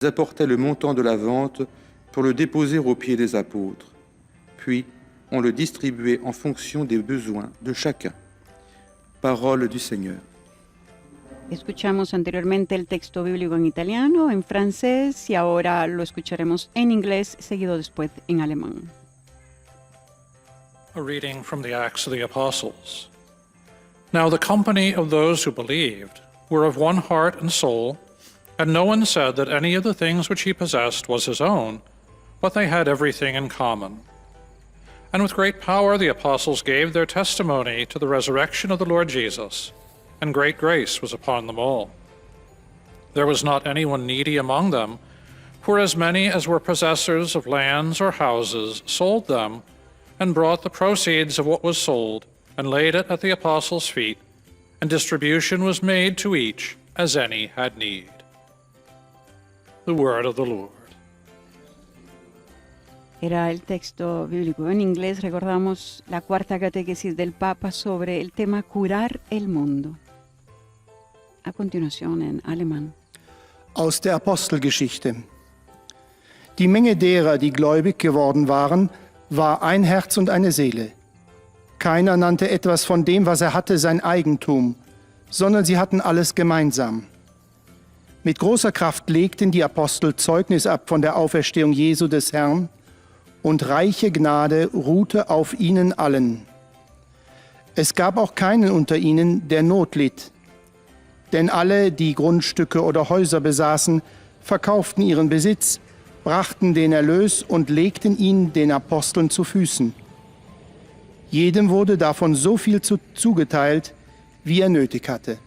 Ils apportaient le montant de la vente pour le déposer aux pieds des apôtres. Puis, on le distribuait en fonction des besoins de chacun. Parole du Señor. Escuchamos anteriormente el texto bíblico en italiano, en francés y ahora lo escucharemos en inglés, seguido después en alemán. A reading from the Acts of the Apostles. Now the company of those who believed were of one heart and soul, and no one said that any of the things which he possessed was his own, but they had everything in common. And with great power the apostles gave their testimony to the resurrection of the Lord Jesus, and great grace was upon them all. There was not anyone needy among them, for as many as were possessors of lands or houses sold them, and brought the proceeds of what was sold, and laid it at the apostles' feet, and distribution was made to each as any had need. The word of the Lord. Era el texto bíblico en inglés. Recordamos la cuarta catequesis del Papa sobre el tema curar el mundo. A continuación en alemán. Aus der Apostelgeschichte. Die Menge derer, die gläubig geworden waren, war ein Herz und eine Seele. Keiner nannte etwas von dem, was er hatte, sein Eigentum, sondern sie hatten alles gemeinsam. Mit großer Kraft legten die Apostel Zeugnis ab von der Auferstehung Jesu des Herrn, und reiche Gnade ruhte auf ihnen allen. Es gab auch keinen unter ihnen, der Not litt. Denn alle, die Grundstücke oder Häuser besaßen, verkauften ihren Besitz, brachten den Erlös und legten ihn den Aposteln zu Füßen. Jedem wurde davon so viel zugeteilt, wie er nötig hatte.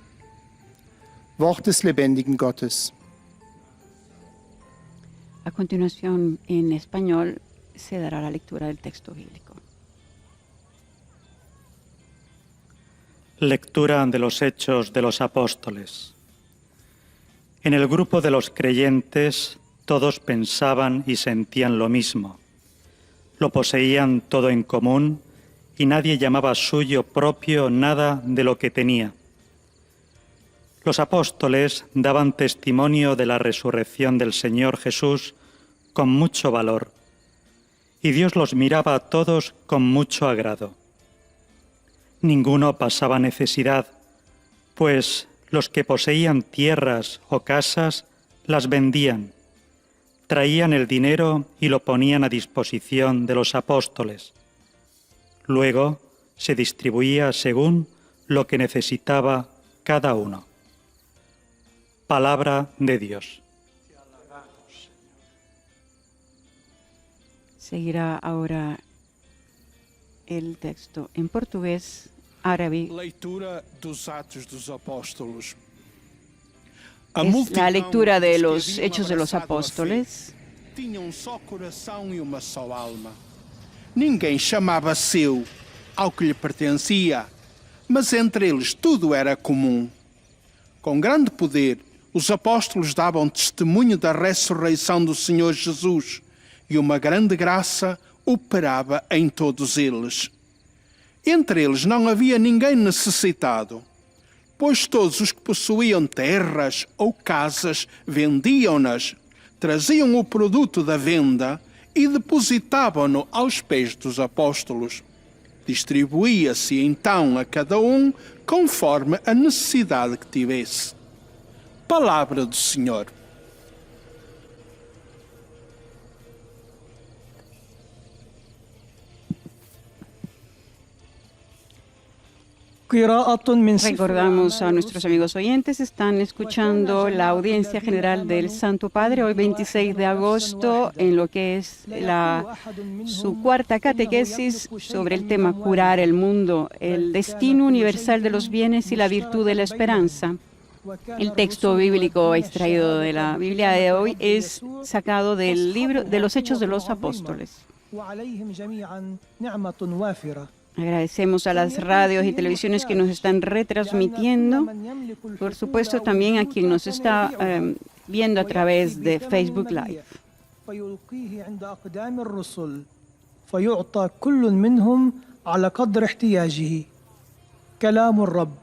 Wort des lebendigen Gottes. A continuación en español se dará la lectura del texto bíblico. Lectura de los Hechos de los Apóstoles. En el grupo de los creyentes todos pensaban y sentían lo mismo. Lo poseían todo en común y nadie llamaba suyo propio nada de lo que tenía. Los apóstoles daban testimonio de la resurrección del Señor Jesús con mucho valor, y Dios los miraba a todos con mucho agrado. Ninguno pasaba necesidad, pues los que poseían tierras o casas las vendían, traían el dinero y lo ponían a disposición de los apóstoles. Luego se distribuía según lo que necesitaba cada uno. Palabra de Dios. Seguirá ahora el texto en portugués, árabe. Leitura dos Atos dos Apóstolos. Es la lectura de los Hechos de los Apóstoles. Tinha só coração e uma só alma. Ninguém chamava seu ao que lhe pertencia, mas entre eles tudo era comum. Com grande poder, os apóstolos davam testemunho da ressurreição do Senhor Jesus, e uma grande graça operava em todos eles. Entre eles não havia ninguém necessitado, pois todos os que possuíam terras ou casas vendiam-nas, traziam o produto da venda e depositavam-no aos pés dos apóstolos. Distribuía-se então a cada um conforme a necessidade que tivesse. Palavra do Senhor. Recordamos a nuestros amigos oyentes, están escuchando la audiencia general del Santo Padre hoy 26 de agosto en lo que es su cuarta catequesis sobre el tema curar el mundo, el destino universal de los bienes y la virtud de la esperanza. El texto bíblico extraído de la Biblia de hoy es sacado del libro de los Hechos de los Apóstoles. Agradecemos a las radios y televisiones que nos están retransmitiendo, por supuesto también a quien nos está viendo a través de Facebook Live. فيعطى كل منهم على قدر احتياجه كلام الرب.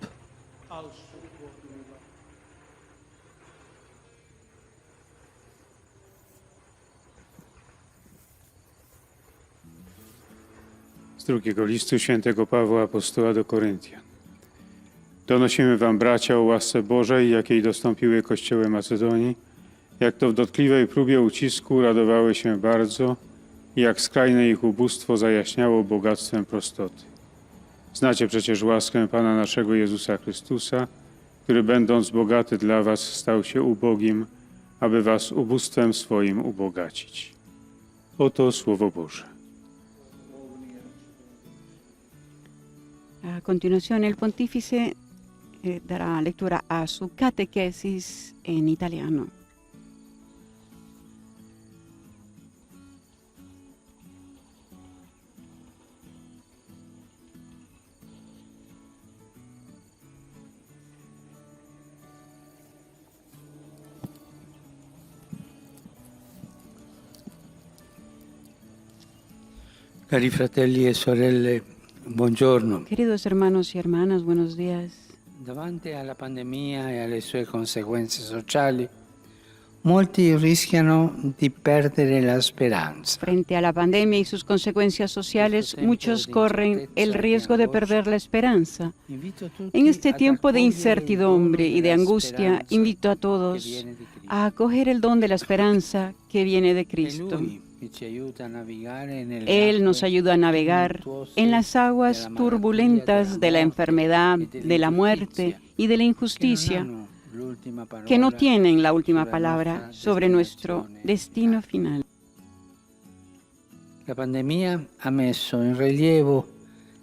Z drugiego listu świętego Pawła Apostoła do Koryntian. Donosimy wam, bracia, o łasce Bożej, jakiej dostąpiły kościoły Macedonii, jak to w dotkliwej próbie ucisku radowały się bardzo i jak skrajne ich ubóstwo zajaśniało bogactwem prostoty. Znacie przecież łaskę Pana naszego Jezusa Chrystusa, który będąc bogaty dla was stał się ubogim, aby was ubóstwem swoim ubogacić. Oto Słowo Boże. A continuación, el pontífice dará lectura a su catequesis en italiano. Cari fratelli e sorelle, buongiorno. Queridos hermanos y hermanas, buenos días. Davanti alla pandemia e alle sue conseguenze sociali, molti rischiano di perdere la speranza. Frente a la pandemia y sus consecuencias sociales, muchos corren el riesgo de perder la esperanza. En este tiempo de incertidumbre y de angustia, invito a todos a acoger el don de la esperanza que viene de Cristo. Él nos ayuda a navegar en las aguas turbulentas de la enfermedad, de la muerte y de la injusticia, que no tienen la última palabra sobre nuestro destino final. La pandemia ha messo in rilievo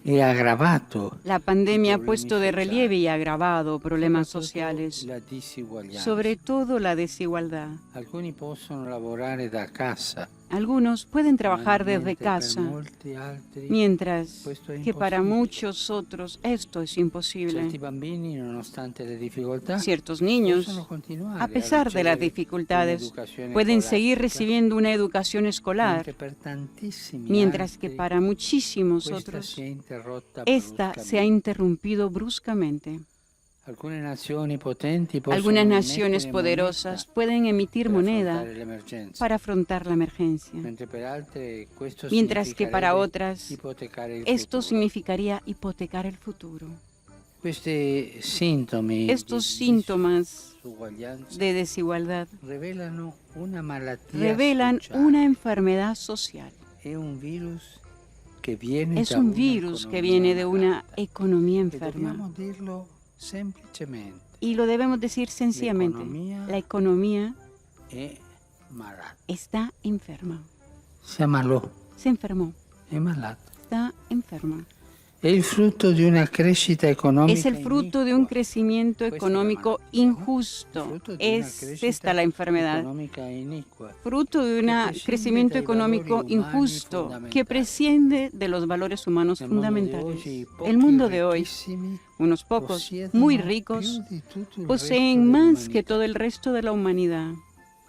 e aggravato La pandemia ha puesto de relieve y agravado problemas sociales, la disuguaglianza. sobre todo la desigualdad. Alcuni possono lavorare da casa, Algunos pueden trabajar desde mentre per casa, molti altri mientras questo è que para imposible. muchos otros esto es imposible. Certi bambini, nonostante le difficoltà, Ciertos niños, possono continuare a pesar de las ricevere dificultades, un'educazione pueden seguir scolastica, recibiendo una educación escolar, mentre per tantissimi mientras que altri para muchísimos questa otros si è interrotta esta se ha bruscamente. interrumpido bruscamente. Alcune nazioni potenti possono Algunas naciones emettere poderosas moneta pueden emitir per moneda affrontare l'emergenza, para afrontar la emergencia, mentre per altre questo mientras que para significherebbe otras ipotecare il esto futuro. significaría hipotecar el futuro. Questi sintomi Estos di síntomas disuguaglianza de desigualdad revelano una malattia revelan sociale. una enfermedad social. È un virus che viene Es da un una virus que economia viene de una malata. economía E enferma. dobbiamo dirlo semplicemente, Y lo debemos decir sencillamente. La economía è malata. está enferma. Si ammalò, Se enfermó. è malata. Está enferma. È il frutto di una crescita economica Es el fruto de un iniqua. crecimiento Questa è la económico malattia, no? injusto. Frutto di una Es crescita esta la enfermedad. economica iniqua. Fruto de un prescinde crecimiento dai económico valori umani injusto fondamentali. que prescinde de los valores humanos Nel mondo di fundamentales. oggi, El pochi mundo de hoy, ricchissimi unos pocos possiedono muy più ricos, di tutto il poseen resto más dell'umanità. que todo el resto de la humanidad.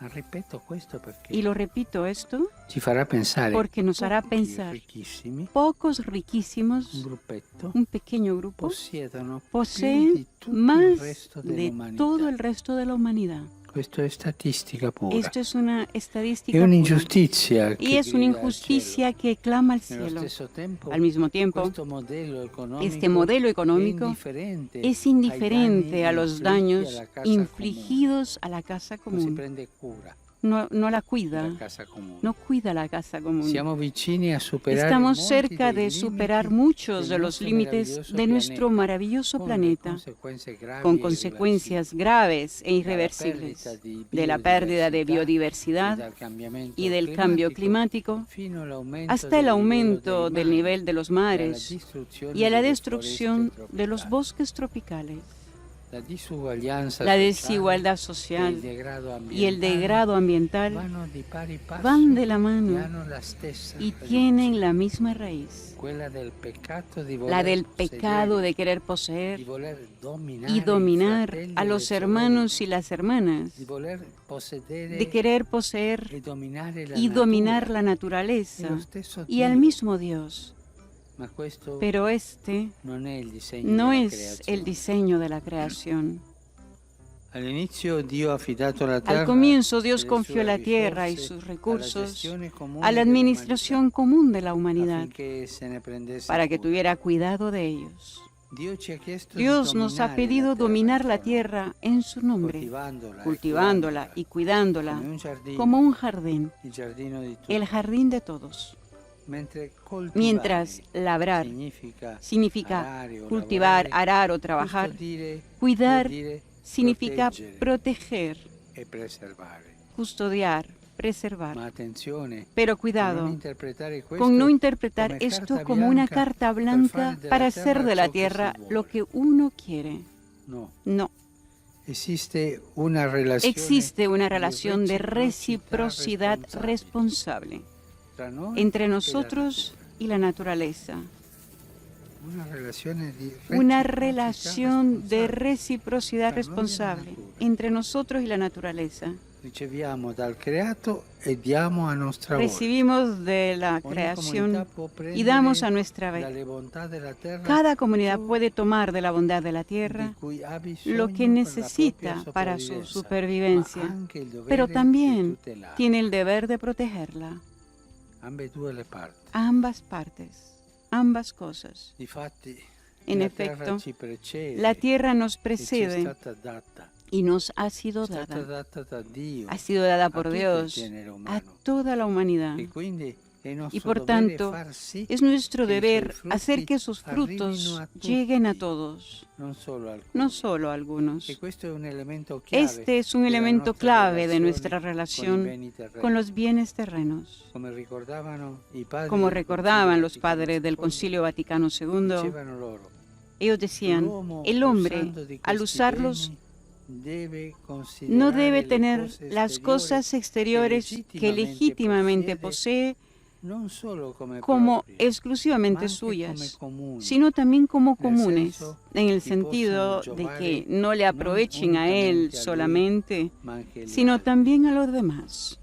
Ma ripeto questo perché Y lo repito esto ci farà pensare porque nos hará pochi pensar. ricchissimi, Pocos un riquísimos, gruppetto, un pequeño grupo, possiedono più poseen di tutto il más resto de dell'umanità. todo el resto de la humanidad. Questo è statistica pura. Esto es una È estadística pura. un'ingiustizia Y es una grida al injusticia que clama al cielo. Nello cielo. stesso tempo, Al mismo tiempo, questo modello economico este modelo económico es indiferente a los daños infligidos a la casa Non si común. prende cura No la della cuida, casa comune. no cuida la casa común. Siamo vicini a superare Estamos molti cerca dei de superar limiti muchos del de los nostro límites meraviglioso de nuestro pianeta, maravilloso con planeta, conseguenze gravi con e consecuencias graves e irreversibles, irreversibles, de la pérdida de biodiversidad y del cambio climático, hasta el aumento del nivel de los mares y a la destrucción de los bosques tropicales. La desigualdad social y el degrado ambiental van de la mano y tienen la misma raíz, la del pecado de querer poseer y dominar a los hermanos y las hermanas, de querer poseer y dominar la naturaleza y al mismo Dios. Pero este no es el diseño de la creación. Al comienzo Dios confió la tierra y sus recursos a la administración común de la humanidad para que tuviera cuidado de ellos. Dios nos ha pedido dominar la tierra en su nombre, cultivándola y cuidándola como un jardín, el jardín de todos. Mientras labrar significa cultivar, arar o trabajar, cuidar significa proteger, custodiar, preservar. Pero cuidado con no interpretar esto como una carta blanca para hacer de la tierra lo que uno quiere. No. Existe una relación de reciprocidad responsable entre nosotros y la naturaleza. Una relación de reciprocidad responsable entre nosotros y la naturaleza. Recibimos de la creación y damos a nuestra vez. Cada comunidad puede tomar de la bondad de la tierra lo que necesita para su supervivencia, pero también tiene el deber de protegerla. Ambas partes, ambas cosas. En efecto, la tierra nos precede y nos ha sido dada. Ha sido dada por Dios a toda la humanidad. Y por tanto, es nuestro deber hacer que sus frutos lleguen a todos, no solo a algunos. Este es un elemento clave de nuestra relación con los bienes terrenos. Como recordaban los padres del Concilio Vaticano II, ellos decían, el hombre, al usarlos, no debe tener las cosas exteriores que legítimamente posee como exclusivamente suyas, sino también como comunes, en el sentido de que no le aprovechen a él solamente, sino también a los demás.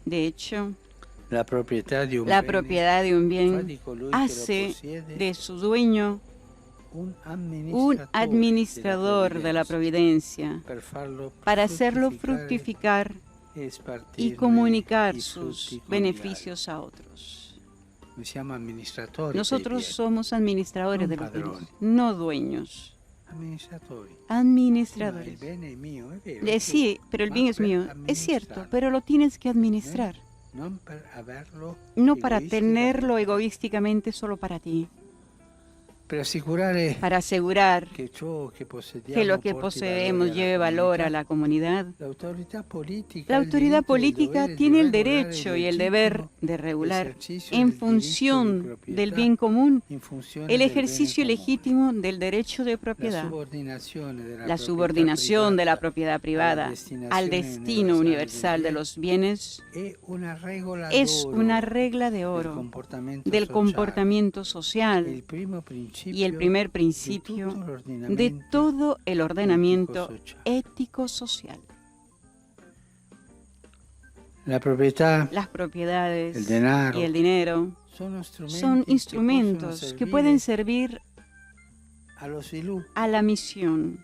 De hecho, la propiedad de un bien hace de su dueño un administrador de la providencia para hacerlo fructificar y comunicar sus beneficios a otros. Nosotros somos administradores de los bienes, no dueños. Administradores. Sí, pero el bien es mío. Es cierto, pero lo tienes que administrar. No para tenerlo egoísticamente solo para ti. Para asegurar que lo que poseemos lleve valor a la comunidad, la autoridad política tiene el derecho y el deber de regular, en función del bien común, el ejercicio legítimo del derecho de propiedad. La subordinación de la propiedad privada al destino universal de los bienes es una regla de oro del comportamiento social y el primer principio de todo el ordenamiento ético-social. Las propiedades y el dinero son instrumentos que pueden servir a la misión,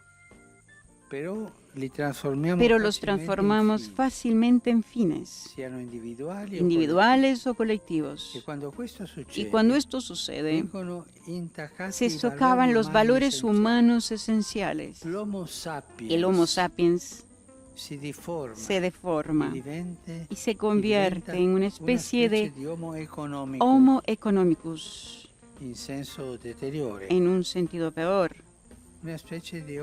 pero los transformamos fácilmente en fines, individuales o colectivos. Y cuando esto sucede, se socavan los valores humanos esenciales. El Homo sapiens se deforma y se convierte en una especie de Homo economicus, en un sentido peor.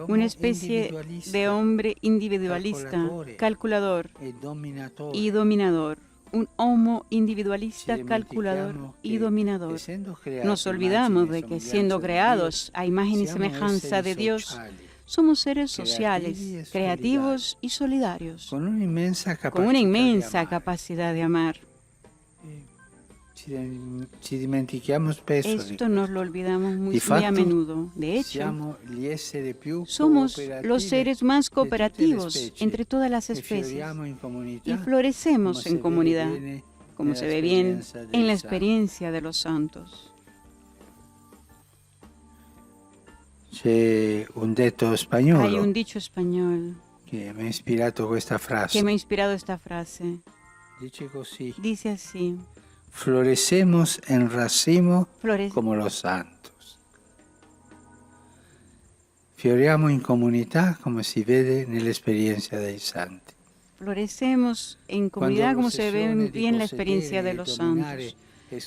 Una especie de hombre individualista, calculador y dominador. Un homo individualista, calculador y dominador. Nos olvidamos de que siendo creados a imagen y semejanza de Dios, somos seres sociales, creativos y solidarios, con una inmensa capacidad de amar. Esto nos lo olvidamos muy a menudo. De hecho, somos los seres más cooperativos entre todas las especies y florecemos en comunidad, como se ve bien en la experiencia de los santos. C'è un detto Hay spagnolo un dicho español che mi ha ispirato questa frase. que me ha inspirado esta frase. Dice così: Dice así: florecemos en racimo Flores- como los santos. Fioriamo in comunità come si vede nell'esperienza dei santi. florecemos en comunidad como se ve bien la experiencia de los santos.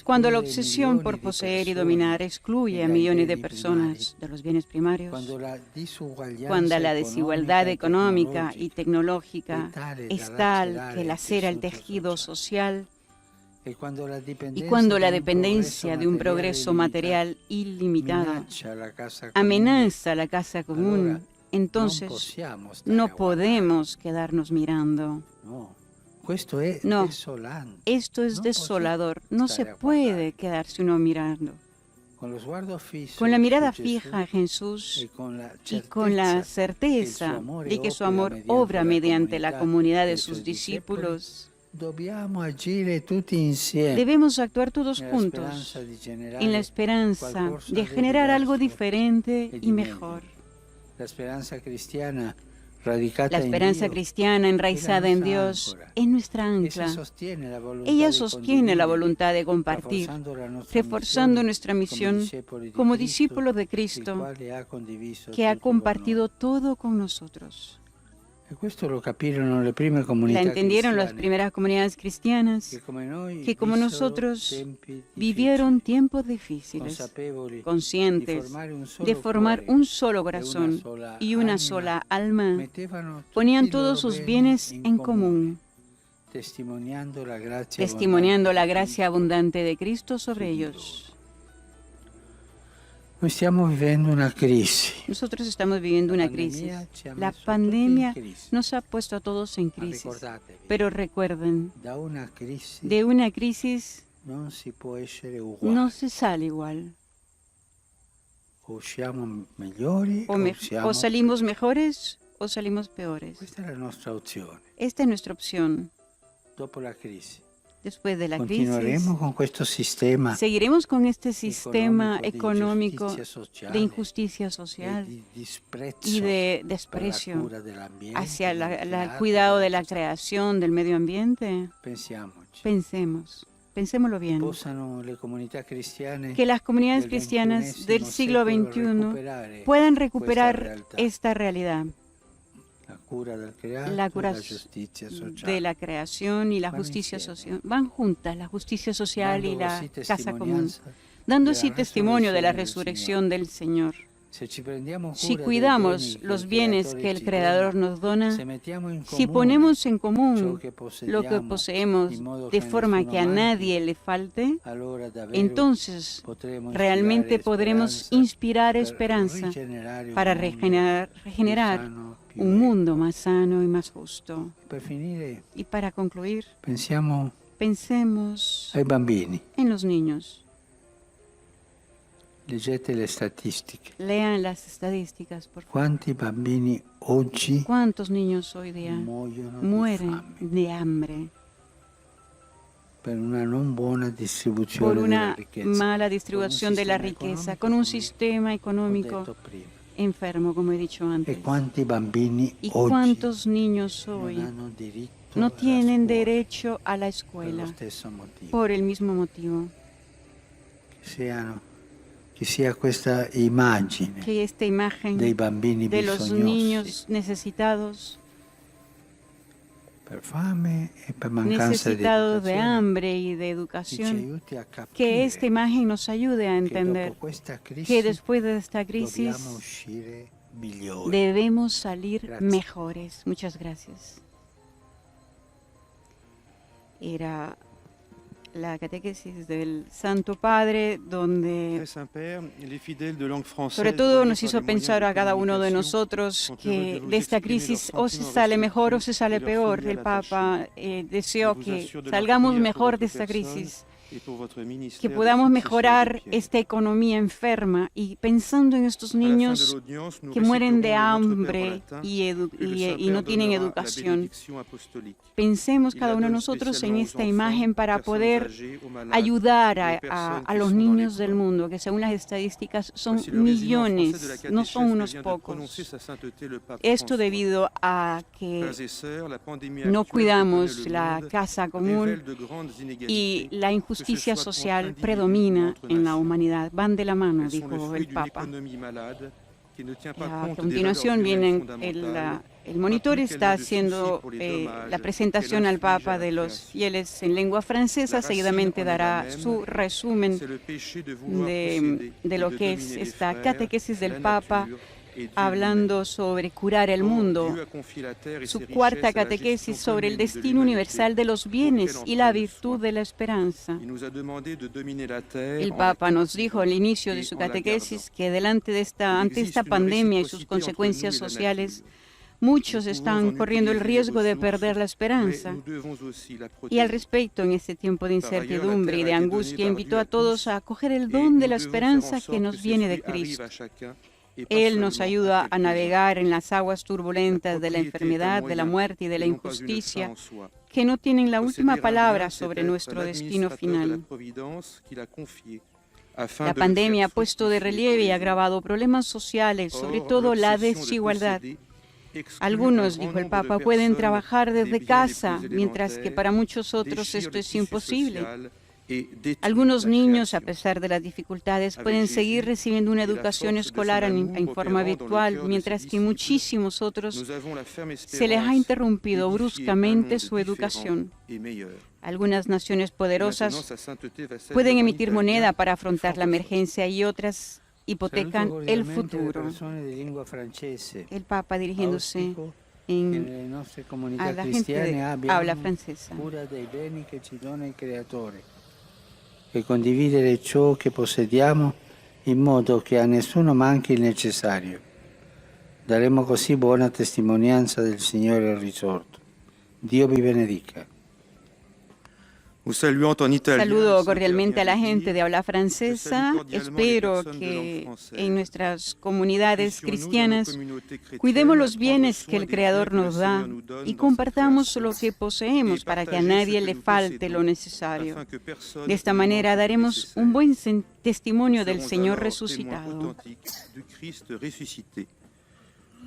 Cuando la obsesión por poseer y dominar excluye a millones de personas de los bienes primarios, cuando la desigualdad económica y tecnológica es tal que lacera el tejido social, y cuando la dependencia de un progreso material ilimitado amenaza la casa común, entonces no podemos quedarnos mirando. No, esto es desolador. No se puede quedarse uno mirando. Con la mirada fija a Jesús y con la certeza de que su amor obra mediante la comunidad de sus discípulos, debemos actuar todos juntos en la esperanza de generar algo diferente y mejor. La esperanza cristiana enraizada en Dios es nuestra ancla. Ella sostiene la voluntad de compartir, reforzando nuestra misión como discípulos de Cristo, que ha compartido todo con nosotros. La entendieron las primeras comunidades cristianas, que como nosotros vivieron tiempos difíciles, conscientes de formar un solo corazón y una sola alma, ponían todos sus bienes en común, testimoniando la gracia abundante de Cristo sobre ellos. Nosotros estamos viviendo una crisis. La pandemia nos ha puesto a todos en crisis. Pero recuerden, de una crisis no se sale igual. O salimos mejores o salimos peores. Esta es nuestra opción. Después de la crisis, seguiremos con este sistema económico de injusticia social y de desprecio hacia el cuidado de la creación del medio ambiente. Pensémoslo bien. Que las comunidades cristianas del siglo XXI puedan recuperar esta realidad. La cura de la creación y la justicia social van juntas, la justicia social y la casa común, dando así testimonio de la resurrección del Señor. Si cuidamos los bienes que el Creador nos dona, si ponemos en común lo que poseemos de forma que a nadie le falte, entonces realmente podremos inspirar esperanza para regenerar un mundo más sano y más justo. Y para concluir, pensemos en los niños. Lean las estadísticas, por favor. ¿Cuántos niños hoy día mueren de hambre por una mala distribución de la riqueza, con un sistema económico enfermo, como he dicho antes? ¿Y cuántos niños hoy no tienen derecho a la escuela por el mismo motivo? Que esta imagen de los niños necesitados, necesitados de hambre y de educación, que esta imagen nos ayude a entender que después de esta crisis debemos salir mejores. Muchas gracias. Era la catequesis del Santo Padre, donde sobre todo nos hizo pensar a cada uno de nosotros que de esta crisis o se sale mejor o se sale peor. El Papa deseó que salgamos mejor de esta crisis que podamos mejorar esta economía enferma y pensando en estos niños que mueren de hambre y no tienen educación. Pensemos cada uno de nosotros en esta imagen para poder ayudar a los niños del mundo, que según las estadísticas son millones, no son unos pocos. Esto debido a que no cuidamos la casa común y la injusticia social predomina en la humanidad. Van de la mano, dijo el Papa. A continuación viene el monitor está haciendo la presentación al Papa de los fieles en lengua francesa. Seguidamente dará su resumen de lo que es esta catequesis del Papa, hablando sobre curar el mundo, su cuarta catequesis sobre el destino universal de los bienes y la virtud de la esperanza. El Papa nos dijo al inicio de su catequesis que ante esta pandemia y sus consecuencias sociales, muchos están corriendo el riesgo de perder la esperanza. Y al respecto, en este tiempo de incertidumbre y de angustia, invitó a todos a acoger el don de la esperanza que nos viene de Cristo. Él nos ayuda a navegar en las aguas turbulentas de la enfermedad, de la muerte y de la injusticia, que no tienen la última palabra sobre nuestro destino final. La pandemia ha puesto de relieve y ha agravado problemas sociales, sobre todo la desigualdad. Algunos, dijo el Papa, pueden trabajar desde casa, mientras que para muchos otros esto es imposible. Algunos niños, a pesar de las dificultades, pueden seguir recibiendo una educación escolar en forma virtual, mientras que muchísimos otros se les ha interrumpido bruscamente su educación. Algunas naciones poderosas pueden emitir moneda para afrontar la emergencia y otras hipotecan el futuro. El Papa, dirigiéndose a la gente de habla francesa. E condividere ciò che possediamo in modo che a nessuno manchi il necessario. Daremo così buona testimonianza del Signore risorto. Dio vi benedica. Saludo cordialmente a la gente de habla francesa. Espero que en nuestras comunidades cristianas cuidemos los bienes que el Creador nos da y compartamos lo que poseemos para que a nadie le falte lo necesario. De esta manera daremos un buen testimonio del Señor resucitado.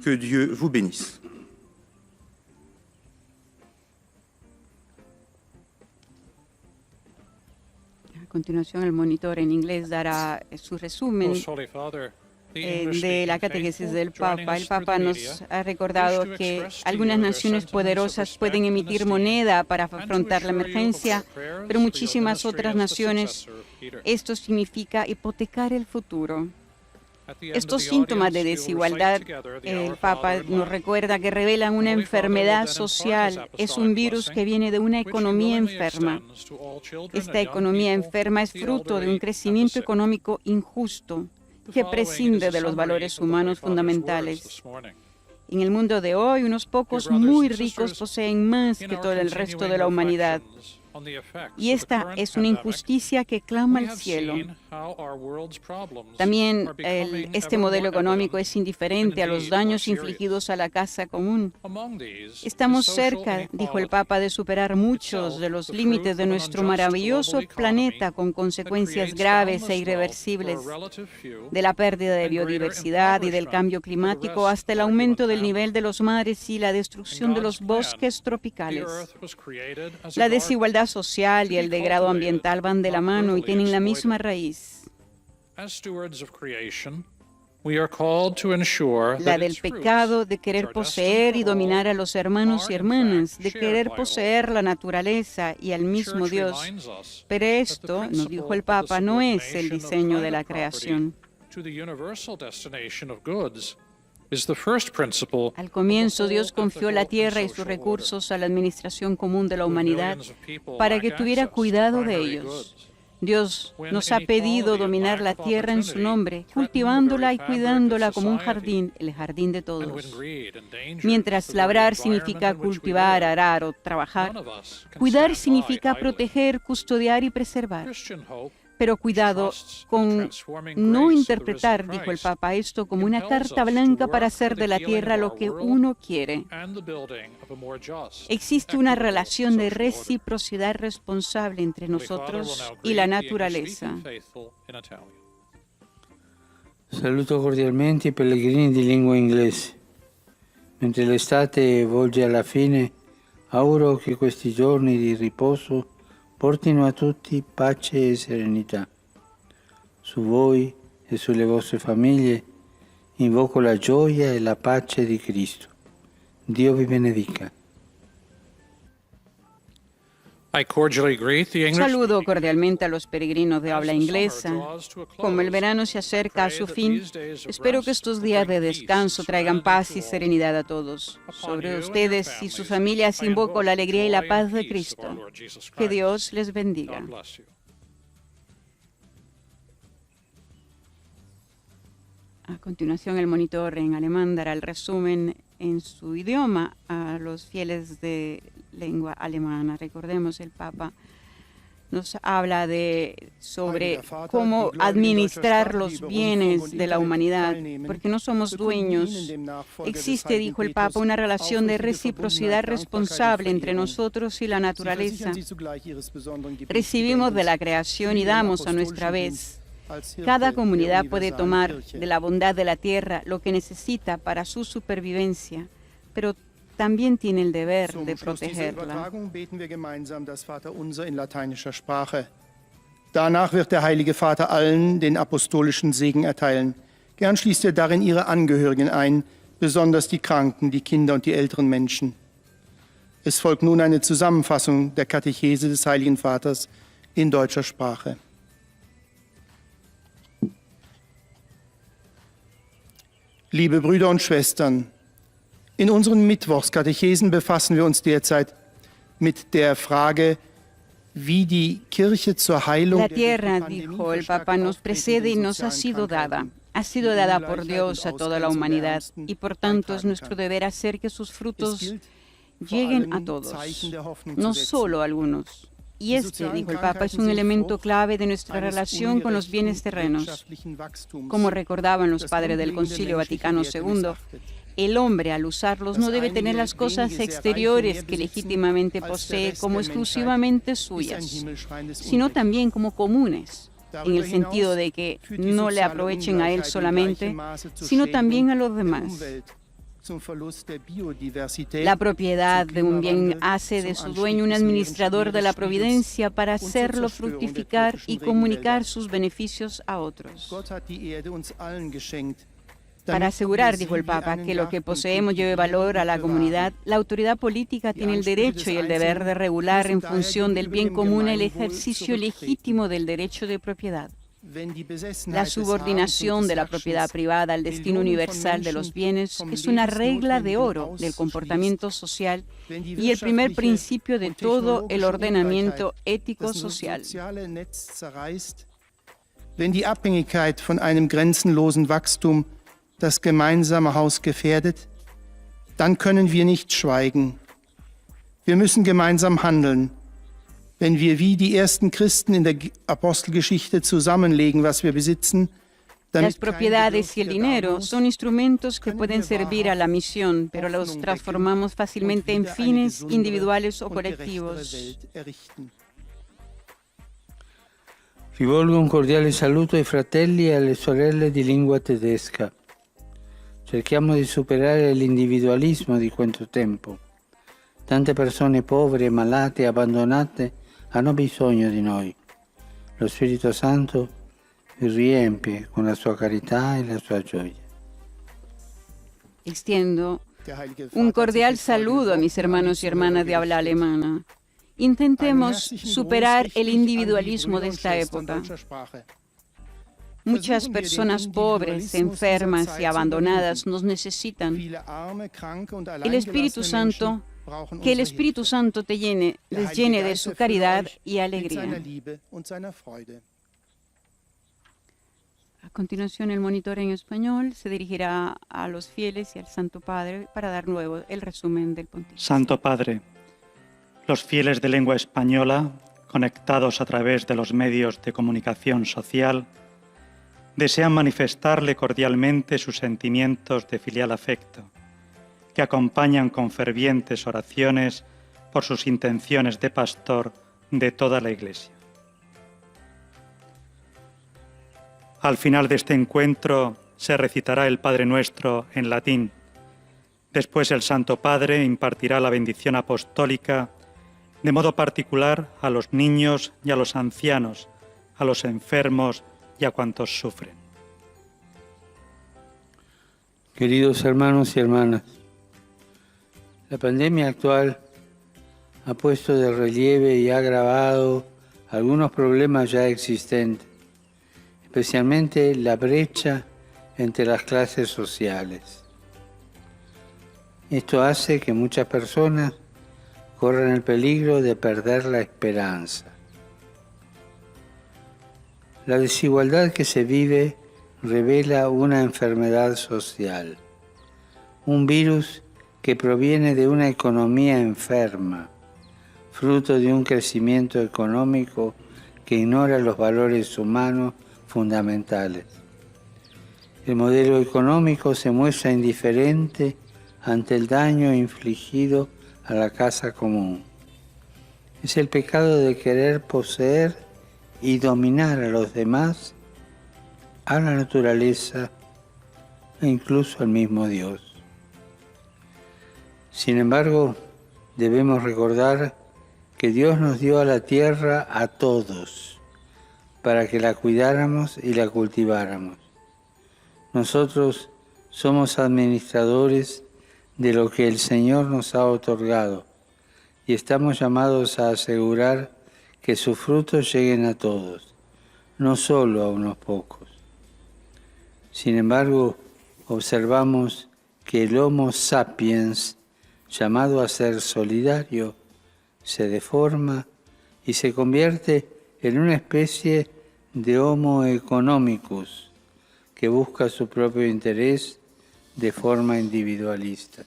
Que Dieu vous bénisse. A continuación, el monitor en inglés dará su resumen de la catequesis del Papa. El Papa nos ha recordado que algunas naciones poderosas pueden emitir moneda para afrontar la emergencia, pero muchísimas otras naciones, esto significa hipotecar el futuro. Estos síntomas de desigualdad, el Papa nos recuerda que revelan una enfermedad social. Es un virus que viene de una economía enferma. Esta economía enferma es fruto de un crecimiento económico injusto que prescinde de los valores humanos fundamentales. En el mundo de hoy, unos pocos muy ricos poseen más que todo el resto de la humanidad. Y esta es una injusticia que clama al cielo. También este modelo económico es indiferente a los daños infligidos a la casa común. Estamos cerca, dijo el Papa, de superar muchos de los límites de nuestro maravilloso planeta con consecuencias graves e irreversibles, de la pérdida de biodiversidad y del cambio climático hasta el aumento del nivel de los mares y la destrucción de los bosques tropicales. La desigualdad social y el degrado ambiental van de la mano y tienen la misma raíz. La del pecado de querer poseer y dominar a los hermanos y hermanas, de querer poseer la naturaleza y al mismo Dios. Pero esto, nos dijo el Papa, no es el diseño de la creación. Al comienzo, Dios confió la tierra y sus recursos a la administración común de la humanidad para que tuviera cuidado de ellos. Dios nos ha pedido dominar la tierra en su nombre, cultivándola y cuidándola como un jardín, el jardín de todos. Mientras labrar significa cultivar, arar o trabajar, cuidar significa proteger, custodiar y preservar. Pero cuidado con no interpretar, dijo el Papa, esto como una carta blanca para hacer de la tierra lo que uno quiere. Existe una relación de reciprocidad responsable entre nosotros y la naturaleza. Saluto cordialmente i pellegrini di lingua inglese. Mentre l'estate volge alla fine, auguro che questi giorni di riposo portino a tutti pace e serenità. Su voi e sulle vostre famiglie invoco la gioia e la pace di Cristo. Dio vi benedica. Saludo cordialmente a los peregrinos de habla inglesa. Como el verano se acerca a su fin, espero que estos días de descanso traigan paz y serenidad a todos. Sobre ustedes y sus familias invoco la alegría y la paz de Cristo. Que Dios les bendiga. A continuación, el monitor en alemán dará el resumen en su idioma a los fieles de lengua alemana. Recordemos, el Papa nos habla sobre cómo administrar los bienes de la humanidad, porque no somos dueños. Existe, dijo el Papa, una relación de reciprocidad responsable entre nosotros y la naturaleza. Recibimos de la creación y damos a nuestra vez. Cada comunidad puede tomar de la bondad de la tierra lo que necesita para su supervivencia, pero también tiene el deber de protegerla. Danach wird der Heilige Vater allen den apostolischen Segen erteilen. Gern schließt darin ihre Angehörigen ein, besonders die Kranken, die Kinder und die älteren Menschen. Es folgt nun eine Zusammenfassung der Katechese des Heiligen Vaters in deutscher Sprache. Liebe Brüder und Schwestern, in unseren Mittwochskatechesen befassen wir uns derzeit mit der Frage, wie die Kirche zur Heilung La tierra, dijo el Papa, nos precede y nos ha sido dada. Ha sido dada por Dios a toda la humanidad y por tanto es nuestro deber hacer que sus frutos lleguen a todos, no solo a algunos. Y este, dijo el Papa, es un elemento clave de nuestra relación con los bienes terrenos. Como recordaban los padres del Concilio Vaticano II, el hombre, al usarlos, no debe tener las cosas exteriores que legítimamente posee como exclusivamente suyas, sino también como comunes, en el sentido de que no le aprovechen a él solamente, sino también a los demás. La propiedad de un bien hace de su dueño un administrador de la providencia para hacerlo fructificar y comunicar sus beneficios a otros. Para asegurar, dijo el Papa, que lo que poseemos lleve valor a la comunidad, la autoridad política tiene el derecho y el deber de regular en función del bien común el ejercicio legítimo del derecho de propiedad. La subordinación de la propiedad privada al destino universal de los bienes es una regla de oro del comportamiento social y el primer principio de todo el ordenamiento ético-social. Wenn die Abhängigkeit von einem grenzenlosen Wachstum das gemeinsame Haus gefährdet, dann können wir nicht schweigen. Wir müssen gemeinsam handeln. Wenn wir wie die ersten Christen in der Apostelgeschichte zusammenlegen, was wir besitzen, Las propiedades y el dinero son instrumentos que pueden servir a la misión, pero los transformamos fácilmente en fines individuales o colectivos. Rivolgo un cordiale saluto ai fratelli e alle sorelle di lingua tedesca. Cerchiamo di superare l'individualismo di questo tempo. Tante persone povere, malate e abbandonate hanno bisogno di noi. Lo Spirito Santo vi riempie con la sua carità e la sua gioia. Extiendo un cordial saludo a mis hermanos y hermanas de habla alemana. Intentemos superar el individualismo de esta época. Muchas personas pobres, enfermas y abandonadas nos necesitan. El Espíritu Santo brauchen Que el unsere Espíritu Hilfe. Santo les Der llene Heilige de Geist su erfülle caridad euch y mit alegría. seiner Liebe und seiner Freude. A continuación, el monitor en español se dirigirá a los fieles y al Santo Padre para dar luego el resumen del pontífice. Santo Padre, los fieles de lengua española, conectados a través de los medios de comunicación social, desean manifestarle cordialmente sus sentimientos de filial afecto, que acompañan con fervientes oraciones por sus intenciones de pastor de toda la Iglesia. Al final de este encuentro se recitará el Padre Nuestro en latín. Después el Santo Padre impartirá la bendición apostólica de modo particular a los niños y a los ancianos, a los enfermos y a cuantos sufren. Queridos hermanos y hermanas, la pandemia actual ha puesto de relieve y ha agravado algunos problemas ya existentes, especialmente la brecha entre las clases sociales. Esto hace que muchas personas corran el peligro de perder la esperanza. La desigualdad que se vive revela una enfermedad social, un virus que proviene de una economía enferma, fruto de un crecimiento económico que ignora los valores humanos fundamentales. El modelo económico se muestra indiferente ante el daño infligido a la casa común. Es el pecado de querer poseer y dominar a los demás, a la naturaleza e incluso al mismo Dios. Sin embargo, debemos recordar que Dios nos dio a la tierra a todos, para que la cuidáramos y la cultiváramos. Nosotros somos administradores de lo que el Señor nos ha otorgado y estamos llamados a asegurar que sus frutos lleguen a todos, no solo a unos pocos. Sin embargo, observamos que el Homo sapiens, llamado a ser solidario, se deforma y se convierte en una especie de Homo economicus que busca su propio interés de forma individualista.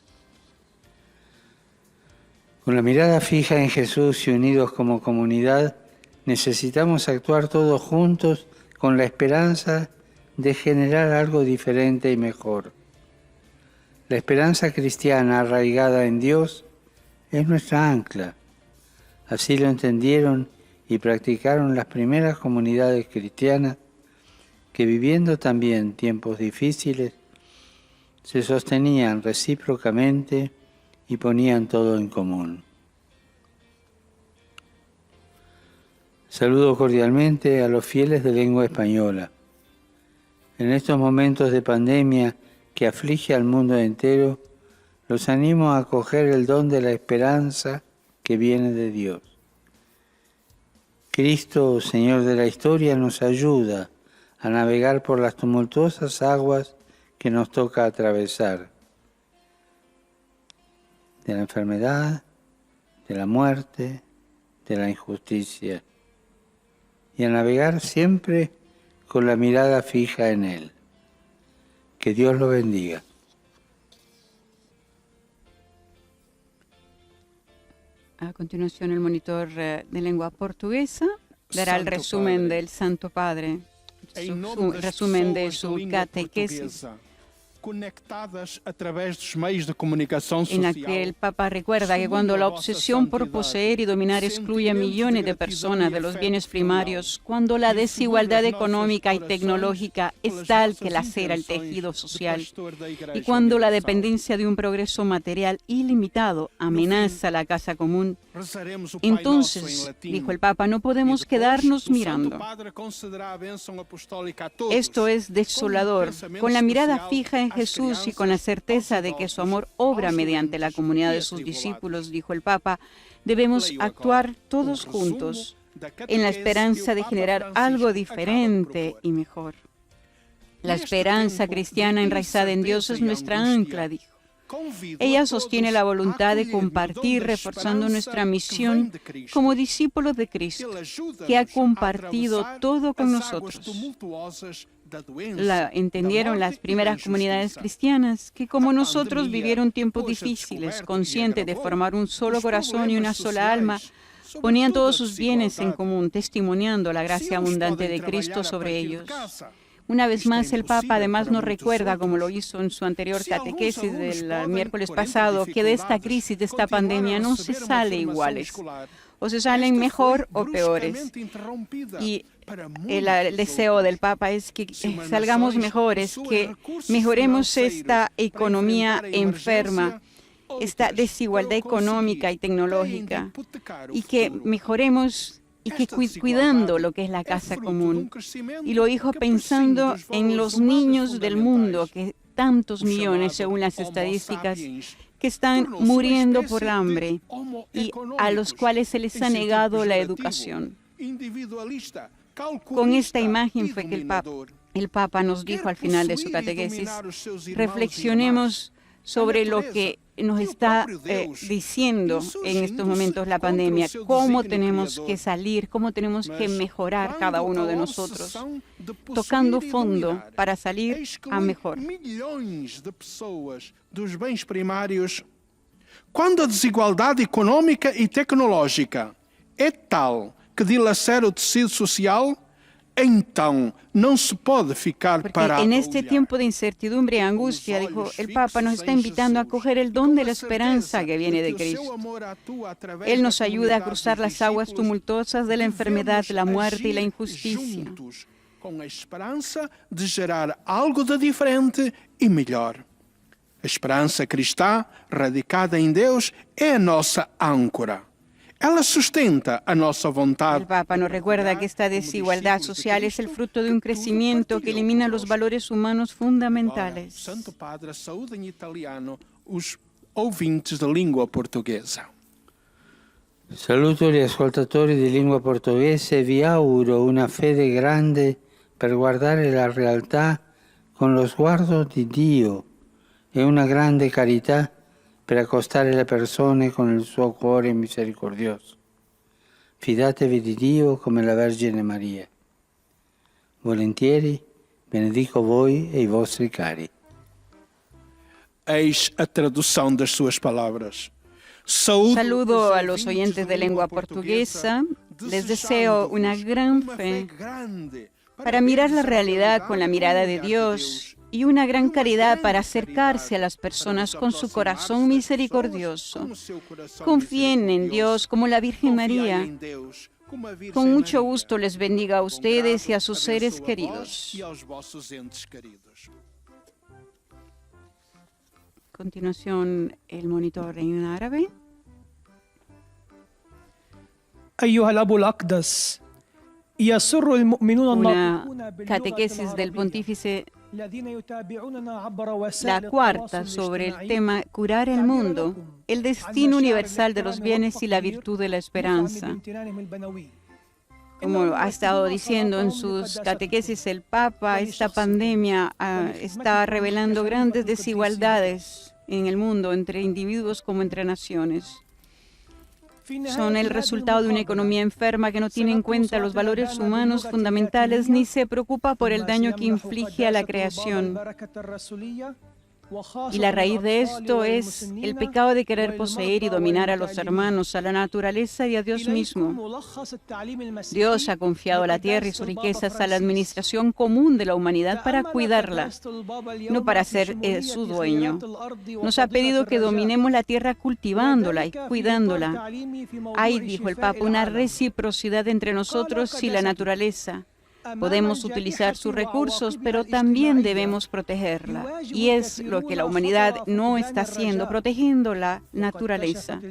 Con la mirada fija en Jesús y unidos como comunidad, necesitamos actuar todos juntos con la esperanza de generar algo diferente y mejor. La esperanza cristiana arraigada en Dios es nuestra ancla. Así lo entendieron y practicaron las primeras comunidades cristianas que, viviendo también tiempos difíciles, se sostenían recíprocamente y ponían todo en común. Saludo cordialmente a los fieles de lengua española. En estos momentos de pandemia que aflige al mundo entero, los animo a acoger el don de la esperanza que viene de Dios. Cristo, Señor de la historia, nos ayuda a navegar por las tumultuosas aguas que nos toca atravesar, de la enfermedad, de la muerte, de la injusticia, y a navegar siempre con la mirada fija en Él. Que Dios lo bendiga. A continuación, el monitor de lengua portuguesa dará el Santo resumen Padre, del Santo Padre, Em nome su das resumen de pessoas da su língua catequesis, portuguesa, conectadas através dos meios de comunicação en la social, que el Papa recuerda que cuando la obsesión por poseer y dominar excluye a millones de personas de los bienes primarios, cuando la desigualdad económica y tecnológica es tal que lacera el tejido social, y cuando la dependencia de un progreso material ilimitado amenaza la casa común, entonces, dijo el Papa, no podemos quedarnos mirando. Esto es desolador. Con la mirada fija en Jesús y con la certeza de que su amor obra mediante la comunidad de sus discípulos, dijo el Papa, debemos actuar todos juntos en la esperanza de generar algo diferente y mejor. La esperanza cristiana enraizada en Dios es nuestra ancla, dijo. Ella sostiene la voluntad de compartir, reforzando nuestra misión como discípulos de Cristo, que ha compartido todo con nosotros. Entendieron las primeras comunidades cristianas que, como nosotros, vivieron tiempos difíciles, conscientes de formar un solo corazón y una sola alma. Ponían todos sus bienes en común, testimoniando la gracia abundante de Cristo sobre ellos. Una vez más, el Papa además nos recuerda, como lo hizo en su anterior catequesis del miércoles pasado, que de esta crisis, de esta pandemia, no se sale iguales. O se salen mejor o peores. Y el deseo del Papa es que salgamos mejores, que mejoremos esta economía enferma, esta desigualdad económica y tecnológica, y que mejoremos y que cuidando lo que es la casa común. Y lo dijo pensando en los niños del mundo, que tantos millones, según las estadísticas, que están muriendo por hambre y a los cuales se les ha negado la educación. Con esta imagen fue que el Papa nos dijo al final de su catequesis: reflexionemos sobre lo que nos está diciendo en estos momentos la pandemia, cómo tenemos que salir, cómo tenemos que mejorar cada uno de nosotros, tocando fondo para salir a mejor. Dos bens primários. Quando a desigualdade econômica e tecnológica é tal que dilacera o tecido social, então não se pode ficar parado. En este tiempo de incertidumbre y angustia, dijo el Papa, nos está invitando a coger el don de la esperanza que viene de Cristo. Él nos ayuda a cruzar las aguas tumultuosas de la enfermedad, la muerte y la injusticia, com a esperança de gerar algo de diferente e melhor. A esperança cristã, radicada em Deus, é a nossa âncora. Ela sustenta a nossa vontade. El Papa nos recuerda que esta desigualdad social es el fruto de un crecimiento que elimina los valores humanos fundamentales. Santo Padre, saúde em italiano os ouvintes da língua portuguesa. Saluto gli ascoltatori di lingua portoghese e vi auguro una fede grande per guardare la realtà con lo sguardo di Dio e una grande carità per accostare le persone con il suo cuore misericordioso. Fidatevi di Dio come la Vergine Maria. Volentieri benedico voi e i vostri cari. Eis a tradução das suas palavras. Saludo a los oyentes de lengua portuguesa. Les deseo una gran fe para mirar la realidad con la mirada de Dios y una gran caridad para acercarse a las personas con su corazón misericordioso. Confíen en Dios como la Virgen María. Con mucho gusto les bendiga a ustedes y a sus seres queridos. A continuación, el monitor en árabe. أيها الأب الأقدس يسر المؤمنون Una catequesis del pontífice, الذين يتابعوننا عبر وسائل la cuarta, التواصل sobre el الاجتماعي. tema curar el mundo, el destino universal de los bienes y la virtud de la esperanza. Como ha estado diciendo en sus catequesis el Papa, esta pandemia está revelando grandes desigualdades en el mundo, entre individuos como entre naciones. Son el resultado de una economía enferma que no tiene en cuenta los valores humanos fundamentales ni se preocupa por el daño que inflige a la creación. Y la raíz de esto es el pecado de querer poseer y dominar a los hermanos, a la naturaleza y a Dios mismo. Dios ha confiado la tierra y sus riquezas a la administración común de la humanidad para cuidarla, no para ser su dueño. Nos ha pedido que dominemos la tierra cultivándola y cuidándola. Hay, dijo el Papa, una reciprocidad entre nosotros y la naturaleza. Podemos utilizar sus recursos, pero también debemos protegerla. Y es lo que la humanidad no está haciendo, protegiendo la naturaleza.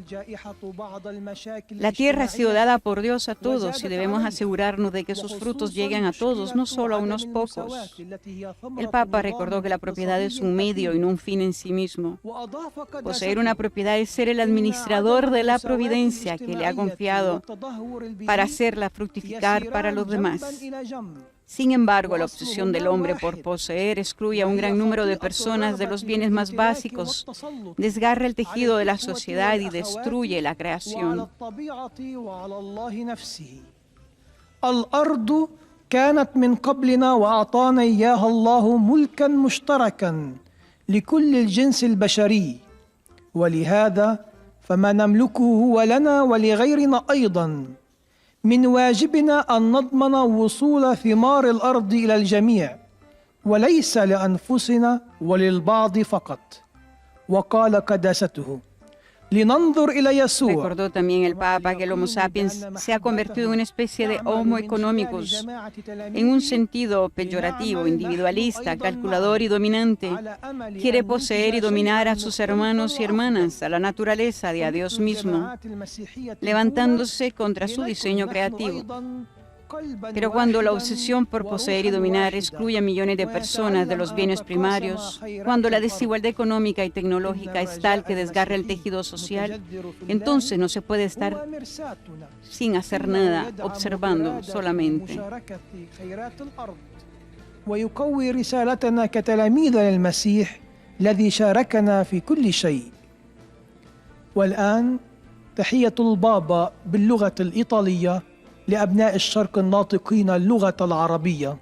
La tierra ha sido dada por Dios a todos y debemos asegurarnos de que sus frutos lleguen a todos, no solo a unos pocos. El Papa recordó que la propiedad es un medio y no un fin en sí mismo. Poseer una propiedad es ser el administrador de la providencia que le ha confiado para hacerla fructificar para los demás. Sin embargo, la obsesión del hombre por poseer excluye a un gran número de personas de los bienes más básicos, desgarra el tejido de la sociedad y destruye la creación. الأرض كانت من قبلنا وأعطانا إياها الله ملكا مشتركا لكل الجنس البشري ولهذا فما نملكه هو لنا ولغيرنا أيضا من واجبنا أن نضمن وصول ثمار الأرض إلى الجميع وليس لأنفسنا وللبعض فقط وقال قداسته لننظر إلى يسوع. Recordó también el Papa que el Homo sapiens se ha convertido en una especie de Homo economicus, en un sentido peyorativo, individualista, calculador y dominante. Quiere poseer y dominar a sus hermanos y hermanas, a la naturaleza y a Dios mismo, levantándose contra su diseño creativo. Pero cuando la obsesión por poseer y dominar excluye a millones de personas de los bienes primarios, cuando la desigualdad económica y tecnológica es tal que desgarra el tejido social, entonces no se puede estar sin hacer nada, observando solamente. ويقوي رسالتنا كتلاميذ للمسيح الذي شاركنا في كل شيء. والآن تحية البابا باللغة الإيطالية لأبناء الشرق الناطقين اللغة العربية.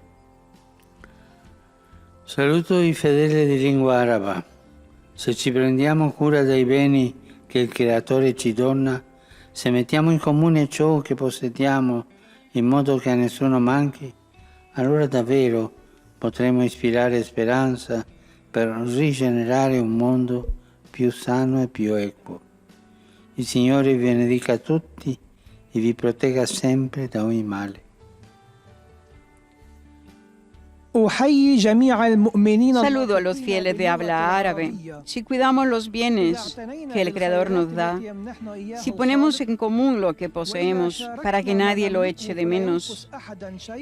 Saluto i fedeli di lingua araba. Se ci prendiamo cura dei beni che il Creatore ci dona, se mettiamo in comune ciò che possediamo in modo che a nessuno manchi, allora davvero potremo ispirare speranza per rigenerare un mondo più sano e più equo. Il Signore vi benedica tutti y vi proteja siempre de ogni male. Saludo a los fieles de habla árabe. Si cuidamos los bienes que el Creador nos da, si ponemos en común lo que poseemos para que nadie lo eche de menos,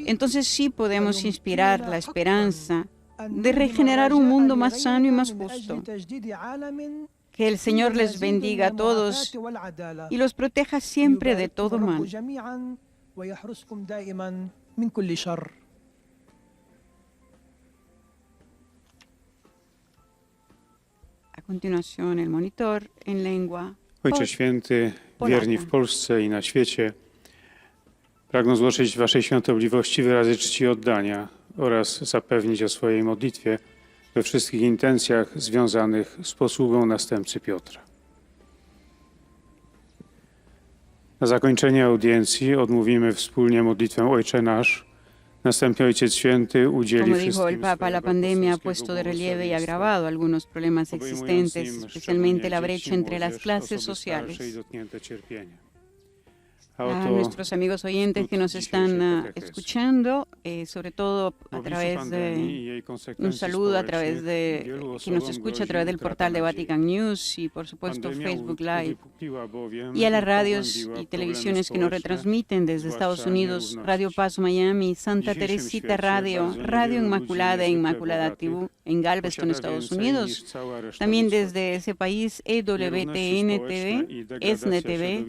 entonces sí podemos inspirar la esperanza de regenerar un mundo más sano y más justo. Que el Señor les bendiga a todos y los proteja siempre de todo mal. A continuación, el monitor en lengua Ojcze Święty, polaka. wierni w Polsce i na świecie, pragnę złożyć Waszej świątobliwości wyrazy czci i oddania oraz zapewnić o swojej modlitwie we wszystkich intencjach związanych z posługą następcy Piotra. Na zakończenie audiencji odmówimy wspólnie modlitwę Ojcze Nasz. Następnie Ojciec Święty udzieli Como dijo el wszystkim Papa, la swojego pandemia ha apostolskiego puesto de relieve y błogosławieństwa, agravado algunos problemas existentes, obejmującym especialmente la szczególnie brecha dzieci, entre las młodzież, clases osoby sociales. starsze i dotknięte cierpieniem. A A oto nuestros amigos oyentes que nos están escuchando, sobre todo a través de un saludo a través de que nos escucha a través del portal de Vatican News y por supuesto Facebook Live y a las radios y televisiones que nos retransmiten desde Estados Unidos, Radio Paz Miami, Santa Teresita Radio, Radio Inmaculada e Inmaculada TV en Galveston, Estados Unidos. También desde ese país EWTN TV, ESNE TV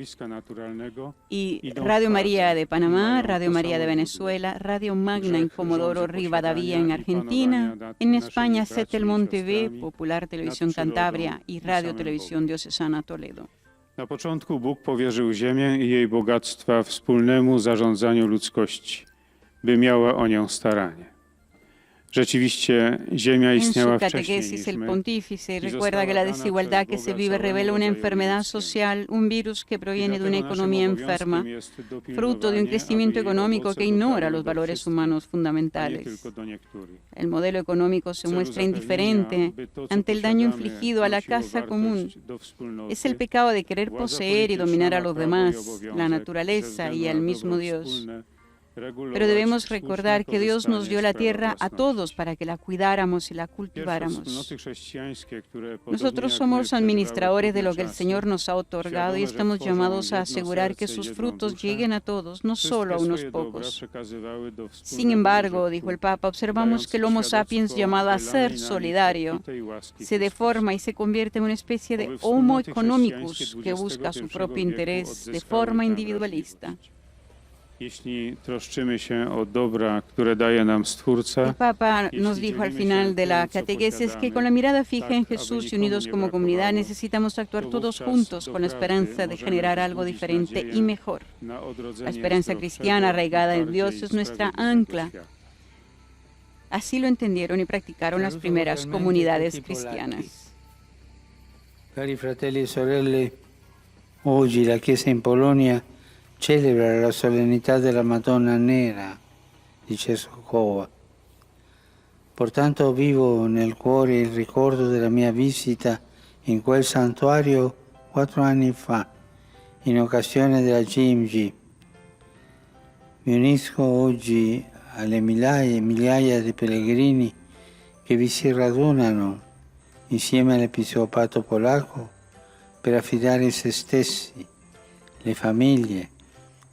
y Radio María de Panamá, Radio María de Venezuela, Radio Magna en Comodoro Rivadavia en Argentina, en España Setelmont TV, Popular Televisión Cantabria y Radio Televisión Diocesana Toledo. Na początku Bóg powierzył ziemię i jej bogactwa wspólnemu zarządzaniu ludzkości, by miała o nią staranie. Rzeczywiście ziemia En su istniała wcześniej catequesis, niż el my. pontífice recuerda que la desigualdad que se vive revela una enfermedad social, un virus que proviene de una economía enferma, fruto de un crecimiento económico que ignora los valores humanos fundamentales. El modelo económico se muestra indiferente ante el daño infligido a la casa común. Es el pecado de querer poseer y dominar a los demás, la naturaleza y al mismo Dios. Pero debemos recordar que Dios nos dio la tierra a todos para que la cuidáramos y la cultiváramos. Nosotros somos administradores de lo que el Señor nos ha otorgado y estamos llamados a asegurar que sus frutos lleguen a todos, no solo a unos pocos. Sin embargo, dijo el Papa, observamos que el Homo sapiens, llamado a ser solidario, se deforma y se convierte en una especie de Homo economicus que busca su propio interés de forma individualista. Jeśli troszczymy się o dobra, które daje nam Stwórca, El Papa nos dijo al final de la catequesis que con la mirada fija en Jesús y unidos como comunidad necesitamos actuar todos juntos con la esperanza de generar algo diferente y mejor. La esperanza cristiana arraigada en Dios es nuestra ancla. Así lo entendieron y practicaron las primeras comunidades cristianas. Cari fratelli e sorelle, oggi la Chiesa in Polonia celebra la solennità della Madonna Nera di Częstochowa. Portanto vivo nel cuore il ricordo della mia visita in quel santuario 4 anni fa, in occasione della GMG. Mi unisco oggi alle migliaia e migliaia di pellegrini che vi si radunano insieme all'Episcopato polacco per affidare se stessi, le famiglie,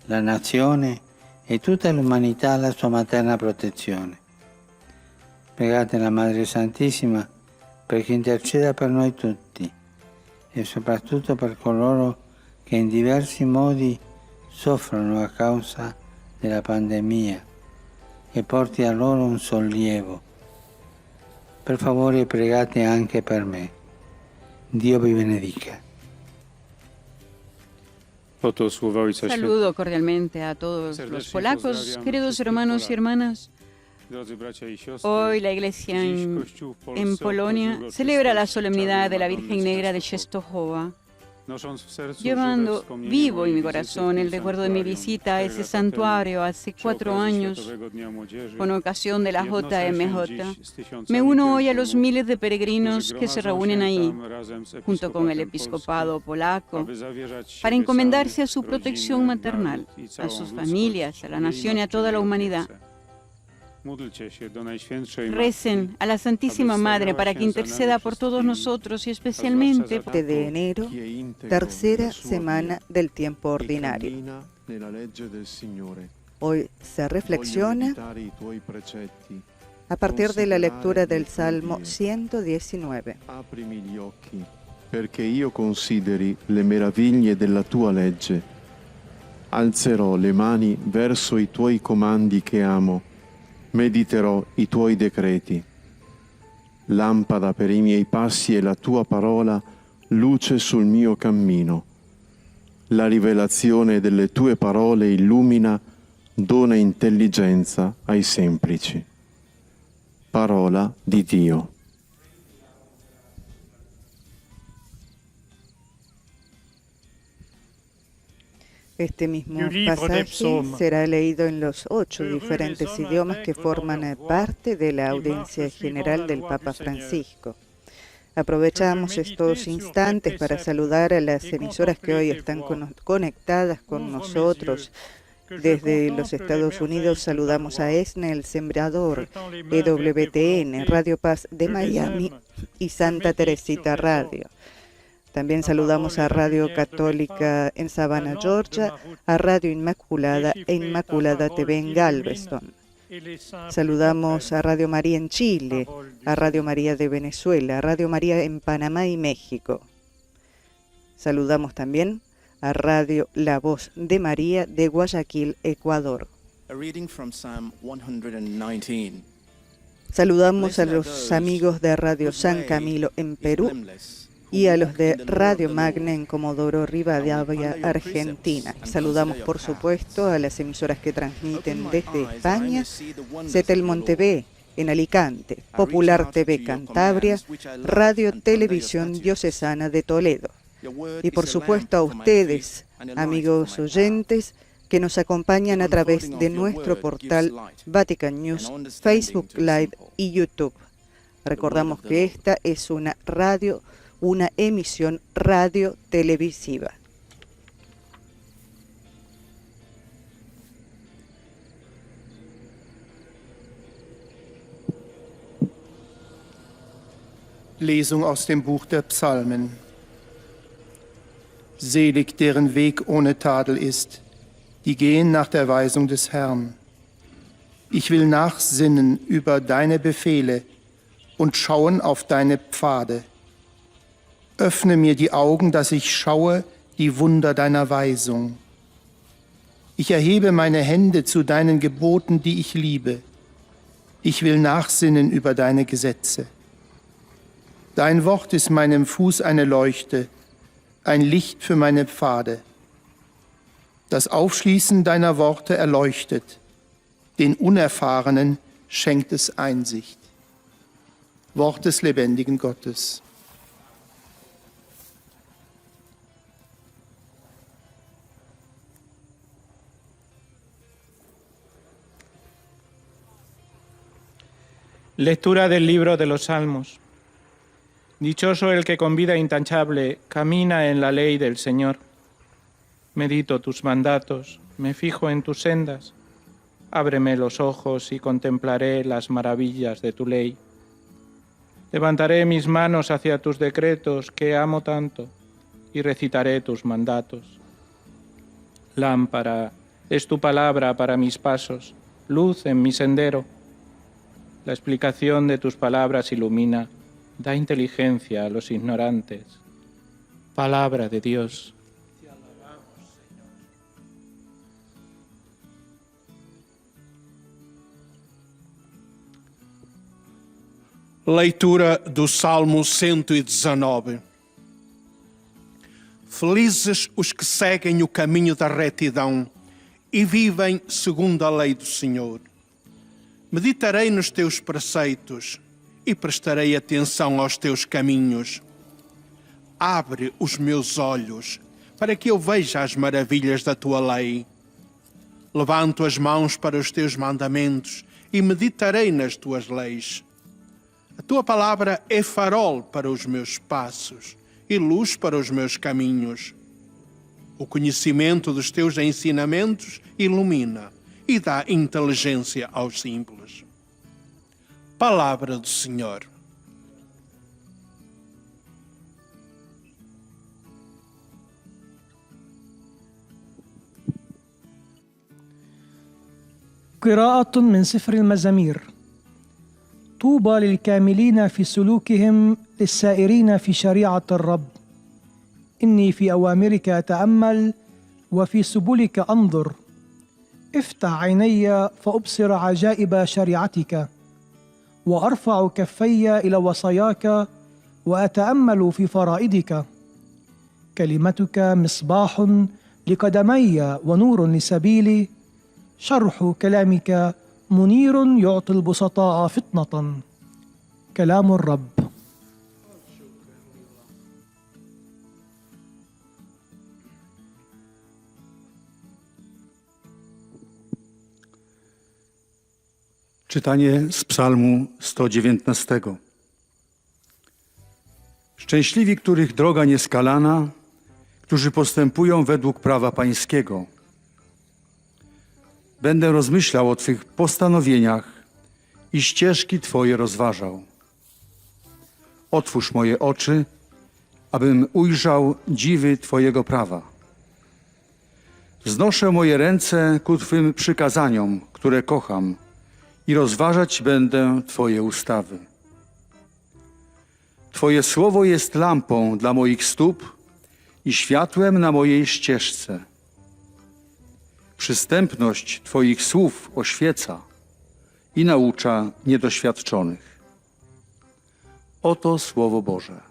la nazione e tutta l'umanità alla sua materna protezione. Pregate la Madre Santissima perché interceda per noi tutti e soprattutto per coloro che in diversi modi soffrono a causa della pandemia e porti a loro un sollievo. Per favore pregate anche per me. Dio vi benedica. oto słowa Ojca Saludo cordialmente a todos los polacos, queridos hermanos y hermanas. Drodzy bracia i siostry, Hoy la iglesia en Polonia celebra la solemnidad de la Virgen Negra de Częstochowa, nosząc w sercu llevando żywe wspomnienie vivo en mi mojej corazón wizyty el w recuerdo de mi sanktuarium visita a 4 ese lata santuario hace temu. 4 Przy okazji años Światowego Dnia Młodzieży con ocasión de la jednoczę się JMJ. dziś z tysiącami Me uno hoy a los pielgrzymów, miles de peregrinos którzy que se gromadzą reúnen się ahí, tam razem z junto con el Episkopatem episcopado Polskim, polaco, aby zawierzać para siebie encomendarse a samych, su protección rodzinę, maternal, naród i a całą sus ludzkość familias, a la w jej nación y a toda la matczynej humanidad. opiece. Módlcie się do Najświętszej Recen Matki, a la Santísima Madre para que interceda por todos nosotros y especialmente de enero, tercera semana del tiempo ordinario. Hoy se reflexiona a partir de la lectura del Salmo 119. Aprimi gli occhi, perché io consideri le meraviglie della tua legge. Alzerò le mani verso i tuoi comandi che amo, mediterò i tuoi decreti. Lampada per i miei passi è la tua parola, luce sul mio cammino. La rivelazione delle tue parole illumina, dona intelligenza ai semplici. Parola di Dio. Este mismo pasaje será leído en los 8 diferentes idiomas que forman parte de la audiencia general del Papa Francisco. Aprovechamos estos instantes para saludar a las emisoras que hoy están conectadas con nosotros. Desde los Estados Unidos saludamos a ESNE, El Sembrador, EWTN, Radio Paz de Miami y Santa Teresita Radio. También saludamos a Radio Católica en Savannah, Georgia, a Radio Inmaculada e Inmaculada TV en Galveston. Saludamos a Radio María en Chile, a Radio María de Venezuela, a Radio María en Panamá y México. Saludamos también a Radio La Voz de María de Guayaquil, Ecuador. Saludamos a los amigos de Radio San Camilo en Perú y a los de Radio Magna en Comodoro Rivadavia, Argentina. Saludamos, por supuesto, a las emisoras que transmiten desde España, Setelmont TV en Alicante, Popular TV Cantabria, Radio Televisión Diocesana de Toledo. Y por supuesto a ustedes, amigos oyentes, que nos acompañan a través de nuestro portal Vatican News, Facebook Live y YouTube. Recordamos que esta es una emisión radio-televisiva. Lesung aus dem Buch der Psalmen. Selig, deren Weg ohne Tadel ist, die gehen nach der Weisung des Herrn. Ich will nachsinnen über deine Befehle und schauen auf deine Pfade. Öffne mir die Augen, dass ich schaue die Wunder deiner Weisung. Ich erhebe meine Hände zu deinen Geboten, die ich liebe. Ich will nachsinnen über deine Gesetze. Dein Wort ist meinem Fuß eine Leuchte, ein Licht für meine Pfade. Das Aufschließen deiner Worte erleuchtet, den Unerfahrenen schenkt es Einsicht. Wort des lebendigen Gottes. Lectura del libro de los Salmos. Dichoso el que con vida intachable camina en la ley del Señor. Medito tus mandatos, me fijo en tus sendas. Ábreme los ojos y contemplaré las maravillas de tu ley. Levantaré mis manos hacia tus decretos que amo tanto y recitaré tus mandatos. Lámpara es tu palabra para mis pasos, luz en mi sendero. La explicación de tus palabras ilumina, da inteligencia a los ignorantes. Palabra de Dios. Leitura do Salmo 119. Felizes os que seguem o caminho da retidão e vivem segundo a lei do Senhor. Meditarei nos teus preceitos e prestarei atenção aos teus caminhos. Abre os meus olhos para que eu veja as maravilhas da tua lei. Levanto as mãos para os teus mandamentos e meditarei nas tuas leis. A tua palavra é farol para os meus passos e luz para os meus caminhos. O conhecimento dos teus ensinamentos ilumina e dá inteligência aos simples. Palavra do Senhor. قراءة من سفر المزامير. طوبى للكاملين في سلوكهم للسائرين في شريعة الرب. إني في أوامرك أتأمل وفي سبلك أنظر. افتح عيني فأبصر عجائب شريعتك وأرفع كفي إلى وصاياك وأتأمل في فرائضك. كلمتك مصباح لقدمي ونور لسبيلي. شرح كلامك منير يعطي البسطاء فطنة. كلام الرب. Czytanie z Psalmu 119. Szczęśliwi, których droga nieskalana, którzy postępują według prawa Pańskiego. Będę rozmyślał o Twych postanowieniach i ścieżki Twoje rozważał. Otwórz moje oczy, abym ujrzał dziwy Twojego prawa. Wznoszę moje ręce ku Twym przykazaniom, które kocham, i rozważać będę Twoje ustawy. Twoje słowo jest lampą dla moich stóp i światłem na mojej ścieżce. Przystępność Twoich słów oświeca i naucza niedoświadczonych. Oto Słowo Boże.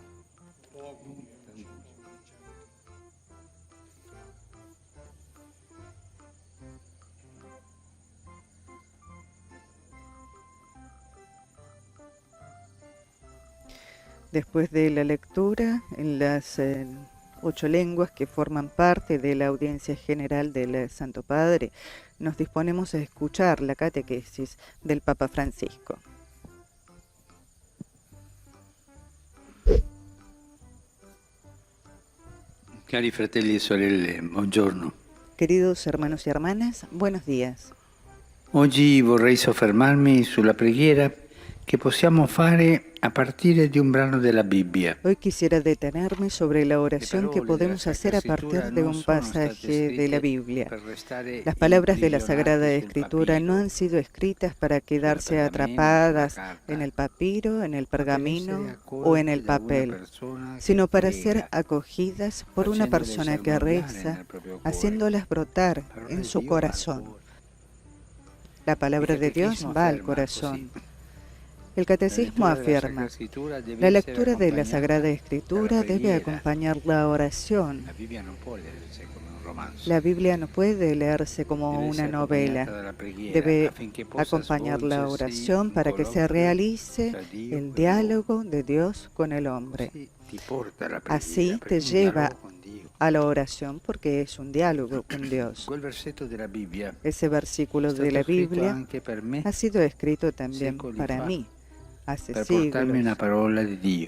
Después de la lectura en las 8 lenguas que forman parte de la audiencia general del Santo Padre, nos disponemos a escuchar la catequesis del Papa Francisco. Cari fratelli e sorelle, buongiorno. Queridos hermanos y hermanas, buenos días. Oggi vorrei soffermarmi sulla preghiera che possiamo fare a partire di un brano della Bibbia. Hoy quisiera detenerme sobre la oración que podemos hacer a partir de un pasaje de la Biblia. Las palabras de la Sagrada Escritura no han sido escritas para quedarse atrapadas en el papiro, en el pergamino o en el papel, sino para ser acogidas por una persona que reza, haciéndolas brotar en su corazón. La palabra de Dios va al corazón. El Catecismo afirma, la lectura de la Sagrada Escritura debe acompañar la oración. La Biblia no puede leerse como una novela. Debe acompañar la oración para que se realice el diálogo de Dios con el hombre. Así te lleva a la oración porque es un diálogo con Dios. Ese versículo de la Biblia ha sido escrito también para mí. Hace siglos,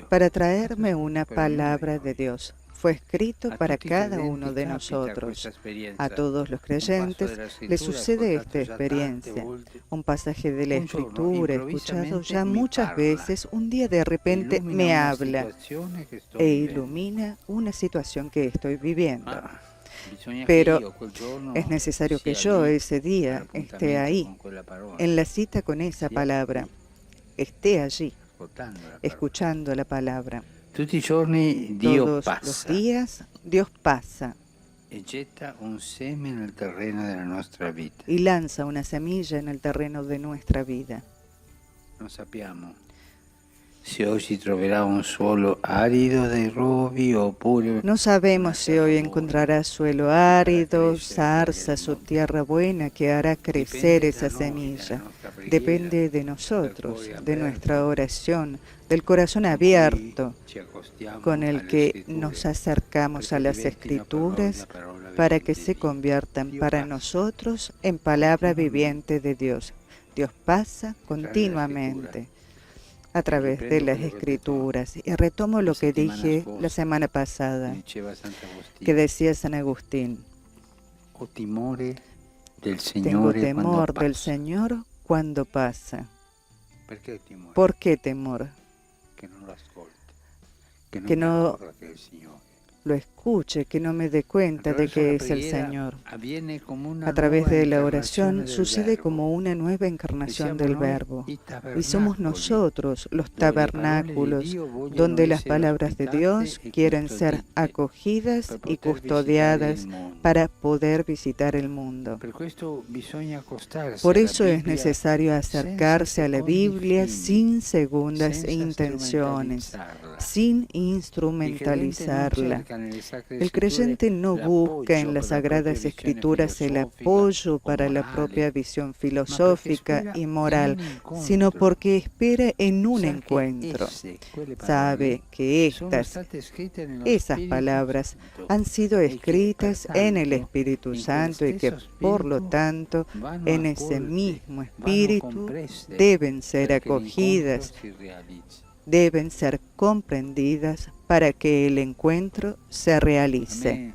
para traerme una palabra de Dios. Fue escrito para cada uno de nosotros. A todos los creyentes les sucede esta experiencia. Un pasaje de la Escritura, escuchado ya muchas veces, un día de repente me habla e ilumina una situación que estoy viviendo. Pero es necesario que yo ese día esté ahí, en la cita con esa palabra. Esté allí, escuchando la palabra. Todos los días Dios pasa y lanza una semilla en el terreno de nuestra vida. No sappiamo se hoy si troverà un suolo árido de rovi oppure... No sabemos si hoy encontrará suelo árido, zarzas o tierra buena que hará crecer esa semilla. Depende de nosotros, de nuestra oración, del corazón abierto con el que nos acercamos a las Escrituras para que se conviertan para nosotros en palabra viviente de Dios. Dios pasa continuamente a través de las Escrituras. Y retomo lo que dije la semana pasada, que decía San Agustín. Tengo temor del Señor cuando pasa. ¿Por qué temor? Que no lo escuche, que no me dé cuenta de que es el Señor. A través de la oración sucede como una nueva encarnación del Verbo. Y somos nosotros los tabernáculos donde las palabras de Dios quieren ser acogidas y custodiadas para poder visitar el mundo. Por eso es necesario acercarse a la Biblia sin segundas intenciones, sin instrumentalizarla. El creyente no busca en las Sagradas Escrituras el apoyo para la propia visión filosófica y moral, sino porque espera en un encuentro. Sabe que esas palabras han sido escritas en el Espíritu Santo y que, por lo tanto, en ese mismo Espíritu deben ser acogidas, deben ser comprendidas para que el encuentro se realice.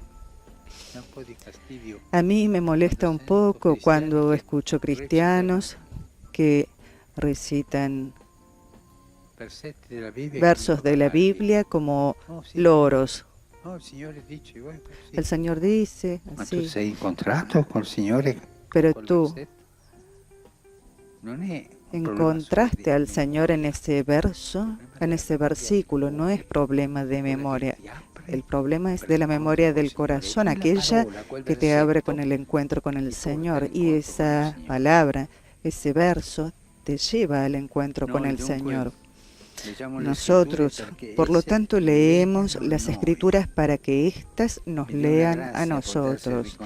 A mí me molesta un poco cuando escucho cristianos que recitan versos de la Biblia como loros. El Señor dice así. Pero tú encontraste al Señor en ese verso, en ese versículo. No es problema de memoria. El problema es de la memoria del corazón, aquella que te abre con el encuentro con el Señor. Y esa palabra, ese verso, te lleva al encuentro con el Señor. Nosotros, por lo tanto, leemos las Escrituras para que éstas nos lean a nosotros.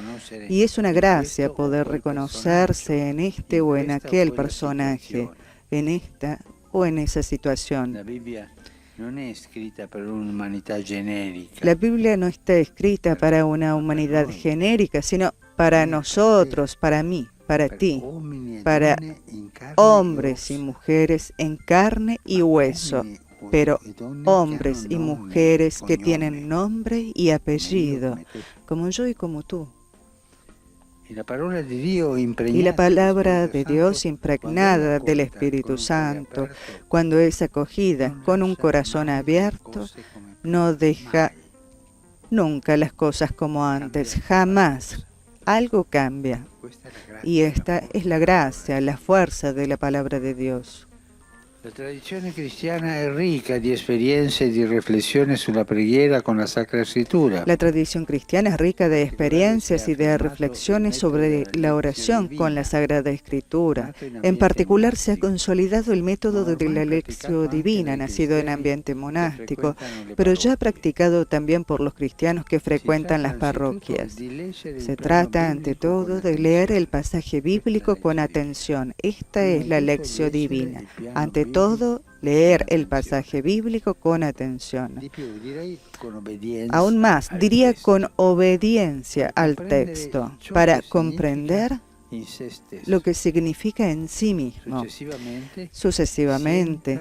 Y es una gracia poder reconocerse en este o en aquel personaje, en esta o en esa situación. La Biblia no está escrita para una humanidad genérica, sino para nosotros, para mí, para ti, para hombres y mujeres en carne y hueso, pero hombres y mujeres que tienen nombre y apellido, como yo y como tú. Y la palabra de Dios impregnada del Espíritu Santo, cuando es acogida con un corazón abierto, no deja nunca las cosas como antes, jamás. Algo cambia. Y esta es la gracia, la fuerza de la palabra de Dios. La tradizione cristiana è ricca di esperienze e di riflessioni sulla preghiera con la Sacra Escritura. La tradición cristiana es rica de experiencias y de reflexiones sobre la oración con la Sagrada Escritura. En particular, se ha consolidado el método de la lección divina, nacido en ambiente monástico, pero ya practicado también por los cristianos que frecuentan las parroquias. Se trata, ante todo, de leer el pasaje bíblico con atención. Esta es la lección divina. Ante todo, leer el pasaje bíblico con atención. Aún más, diría con obediencia al texto, para comprender lo que significa en sí mismo. Sucesivamente,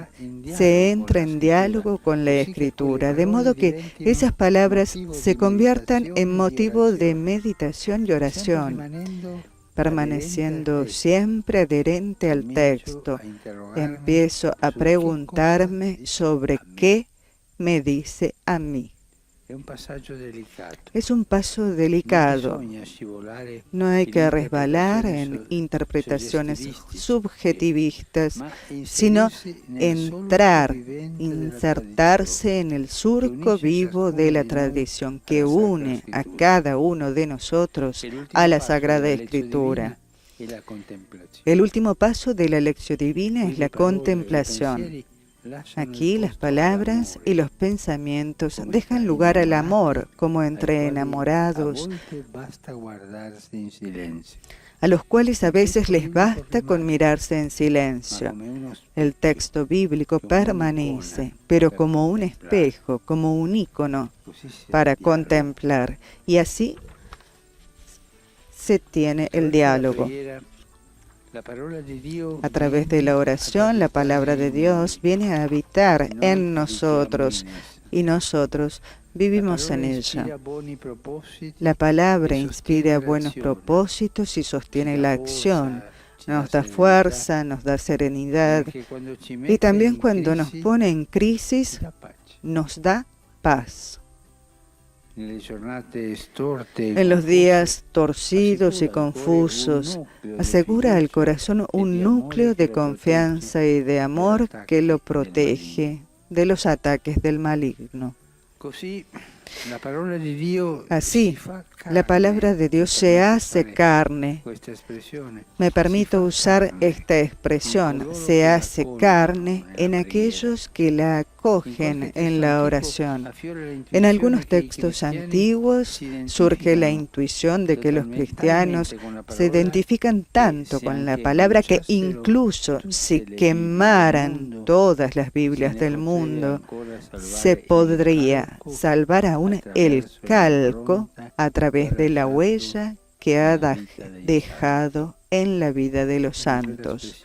se entra en diálogo con la Escritura, de modo que esas palabras se conviertan en motivo de meditación y oración. Permaneciendo siempre adherente al texto, empiezo a preguntarme sobre qué me dice a mí. Es un paso delicado. No hay que resbalar en interpretaciones subjetivistas, sino entrar, insertarse en el surco vivo de la tradición que une a cada uno de nosotros a la Sagrada Escritura. El último paso de la lección divina es la contemplación. Aquí las palabras y los pensamientos dejan lugar al amor como entre enamorados, a los cuales a veces les basta con mirarse en silencio. El texto bíblico permanece, pero como un espejo, como un ícono para contemplar, y así se tiene el diálogo. A través de la oración, la palabra de Dios viene a habitar en nosotros y nosotros vivimos en ella. La palabra inspira buenos propósitos y sostiene la acción. Nos da fuerza, nos da serenidad y también cuando nos pone en crisis, nos da paz. En los días torcidos y confusos, asegura al corazón un núcleo de confianza y de amor que lo protege de los ataques del maligno. Así, la palabra de Dios se hace carne. Me permito usar esta expresión, se hace carne en aquellos que la acogen en la oración. En algunos textos antiguos surge la intuición de que los cristianos se identifican tanto con la palabra que incluso si quemaran todas las Biblias del mundo, se podría salvar aún el calco a través de la huella que ha dejado en la vida de los santos.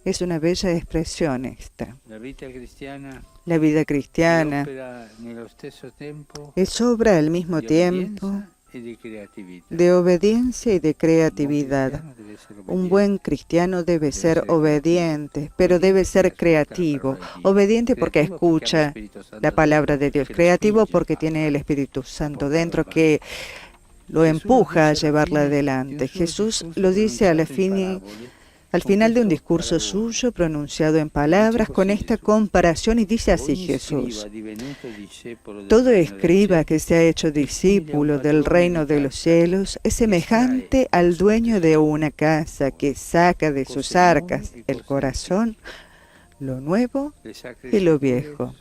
Es una bella expresión esta. La vida cristiana es obra al mismo tiempo de obediencia y de creatividad. Un buen cristiano debe ser obediente, pero debe ser creativo. Obediente porque escucha la palabra de Dios. Creativo porque tiene el Espíritu Santo dentro que lo empuja a llevarla adelante. Jesús lo dice al final de un discurso suyo pronunciado en palabras con esta comparación y dice así Jesús: todo escriba que se ha hecho discípulo del reino de los cielos es semejante al dueño de una casa que saca de sus arcas el corazón, lo nuevo y lo viejo.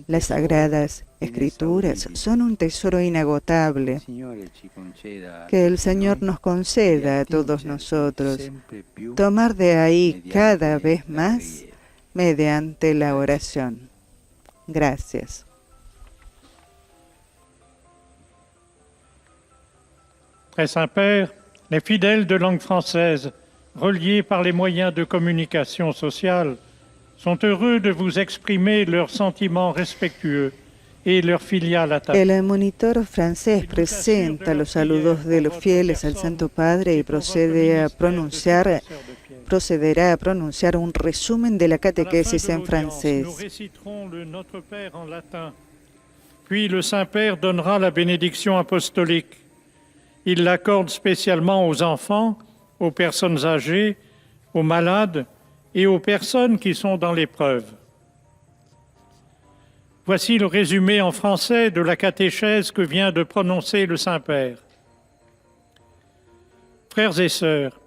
Las Sagradas Escrituras son un tesoro inagotable que el Señor nos conceda a todos nosotros, tomar de ahí cada vez más mediante la oración. Gracias. Très Saint-Père, les fidèles de langue française, reliés par les moyens de communication sociale, sont heureux de vous exprimer leurs sentiments respectueux et leurs filiales à table. El monitor francés presenta los saludos de los fieles al Santo Padre y procederá a pronunciar un resumen de la catequesis en francés. Nous réciterons le Notre Père en latin. Puis le Saint-Père donnera la bénédiction apostolique. Il l'accorde spécialement aux enfants, aux personnes âgées, aux malades et aux personnes qui sont dans l'épreuve. Voici le résumé en français de la catéchèse que vient de prononcer le Saint-Père. Frères et sœurs,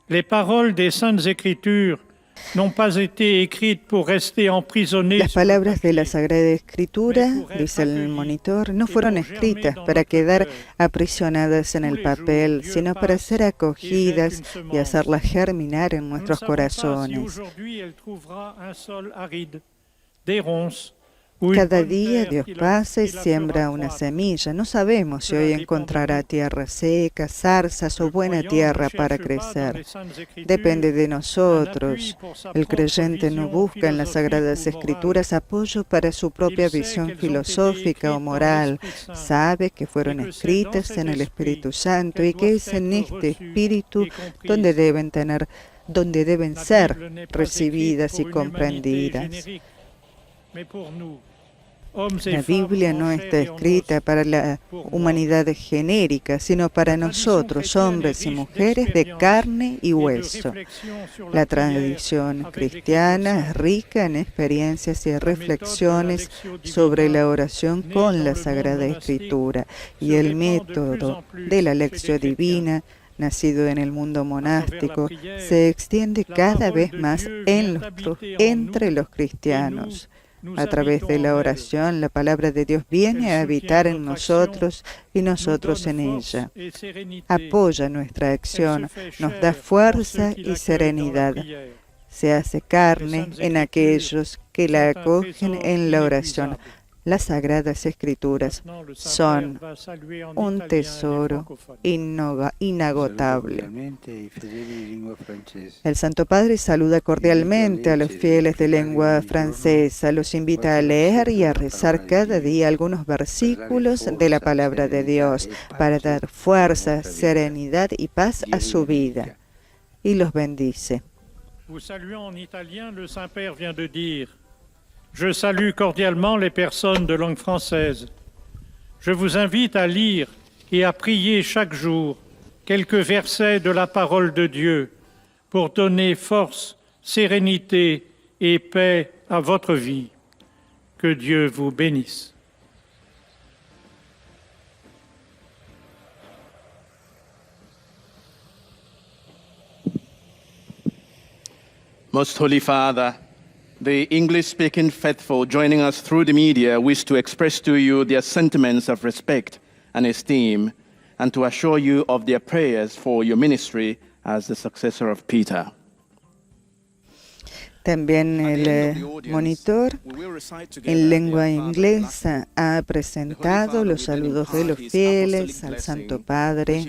les paroles des Saintes Écritures n'ont pas été écrites pour rester emprisonnées. Las palabras de la Sagrada Escritura, dice el monitor, no fueron escritas para quedar aprisionadas en el papel, sino para ser acogidas y hacerlas germinar en nuestros corazones. Cada día Dios pasa y siembra una semilla. No sabemos si hoy encontrará tierra seca, zarzas o buena tierra para crecer. Depende de nosotros. El creyente no busca en las Sagradas Escrituras apoyo para su propia visión filosófica o moral. Sabe que fueron escritas en el Espíritu Santo y que es en este Espíritu donde deben ser recibidas y comprendidas. La Biblia no está escrita para la humanidad genérica, sino para nosotros, hombres y mujeres de carne y hueso. La tradición cristiana es rica en experiencias y reflexiones sobre la oración con la Sagrada Escritura, y el método de la lección divina, nacido en el mundo monástico, se extiende cada vez más entre los cristianos. A través de la oración, la palabra de Dios viene a habitar en nosotros y nosotros en ella. Apoya nuestra acción, nos da fuerza y serenidad. Se hace carne en aquellos que la acogen en la oración. Las Sagradas Escrituras son un tesoro inagotable. El Santo Padre saluda cordialmente a los fieles de lengua francesa, los invita a leer y a rezar cada día algunos versículos de la palabra de Dios para dar fuerza, serenidad y paz a su vida. Y los bendice. Vous saluant en italien, le Saint-Père vient de dire: Je salue cordialement les personnes de langue française. Je vous invite à lire et à prier chaque jour quelques versets de la parole de Dieu pour donner force, sérénité et paix à votre vie. Que Dieu vous bénisse. Most Holy Father, the English-speaking faithful joining us through the media wish to express to you their sentiments of respect and esteem, and to assure you of their prayers for your ministry as the successor of Peter. También el monitor en lengua inglesa ha presentado los saludos de los fieles al Santo Padre.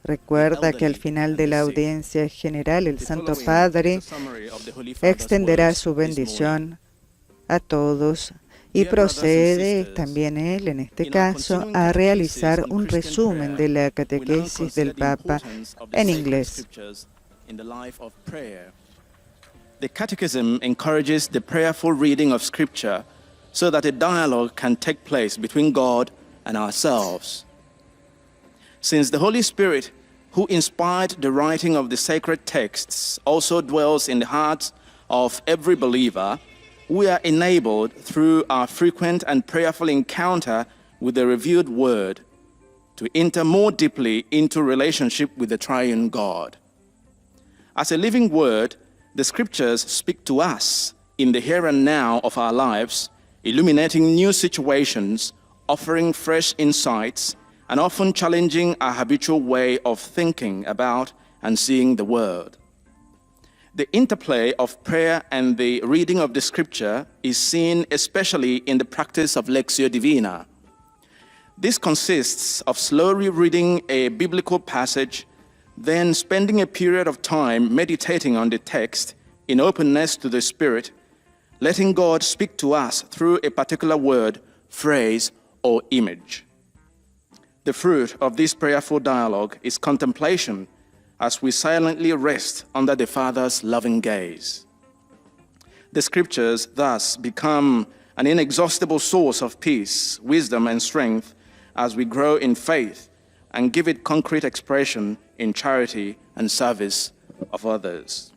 Recuerda que al final de la audiencia general el Santo Padre extenderá su bendición a todos y procede también él, en este caso, a realizar un resumen de la catequesis del Papa en inglés. In the life of prayer. The Catechism encourages the prayerful reading of Scripture so that a dialogue can take place between God and ourselves. Since the Holy Spirit, who inspired the writing of the sacred texts, also dwells in the hearts of every believer, we are enabled through our frequent and prayerful encounter with the revealed Word to enter more deeply into relationship with the Triune God. As a living word, the Scriptures speak to us in the here and now of our lives, illuminating new situations, offering fresh insights, and often challenging our habitual way of thinking about and seeing the world. The interplay of prayer and the reading of the Scripture is seen especially in the practice of Lectio Divina. This consists of slowly reading a biblical passage, then spending a period of time meditating on the text in openness to the Spirit, letting God speak to us through a particular word, phrase, or image. The fruit of this prayerful dialogue is contemplation as we silently rest under the Father's loving gaze. The Scriptures thus become an inexhaustible source of peace, wisdom, and strength as we grow in faith and give it concrete expression in charity and service of others.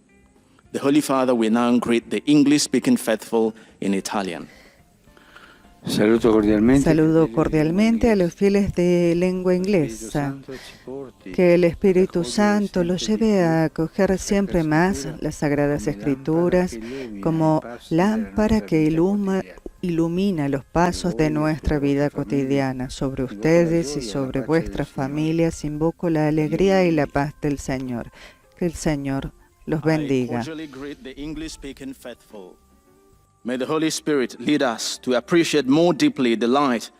The Holy Father will now greet the English-speaking faithful in Italian. Saludo cordialmente. Saludo cordialmente a los fieles de lengua inglesa. Que el Espíritu Santo los lleve a acoger siempre más las Sagradas Escrituras como lámpara que ilumina los pasos de nuestra vida cotidiana. Sobre ustedes y sobre vuestras familias invoco la alegría y la paz del Señor. Que el Señor los bendiga. May the Holy Spirit lead us to appreciate more deeply the light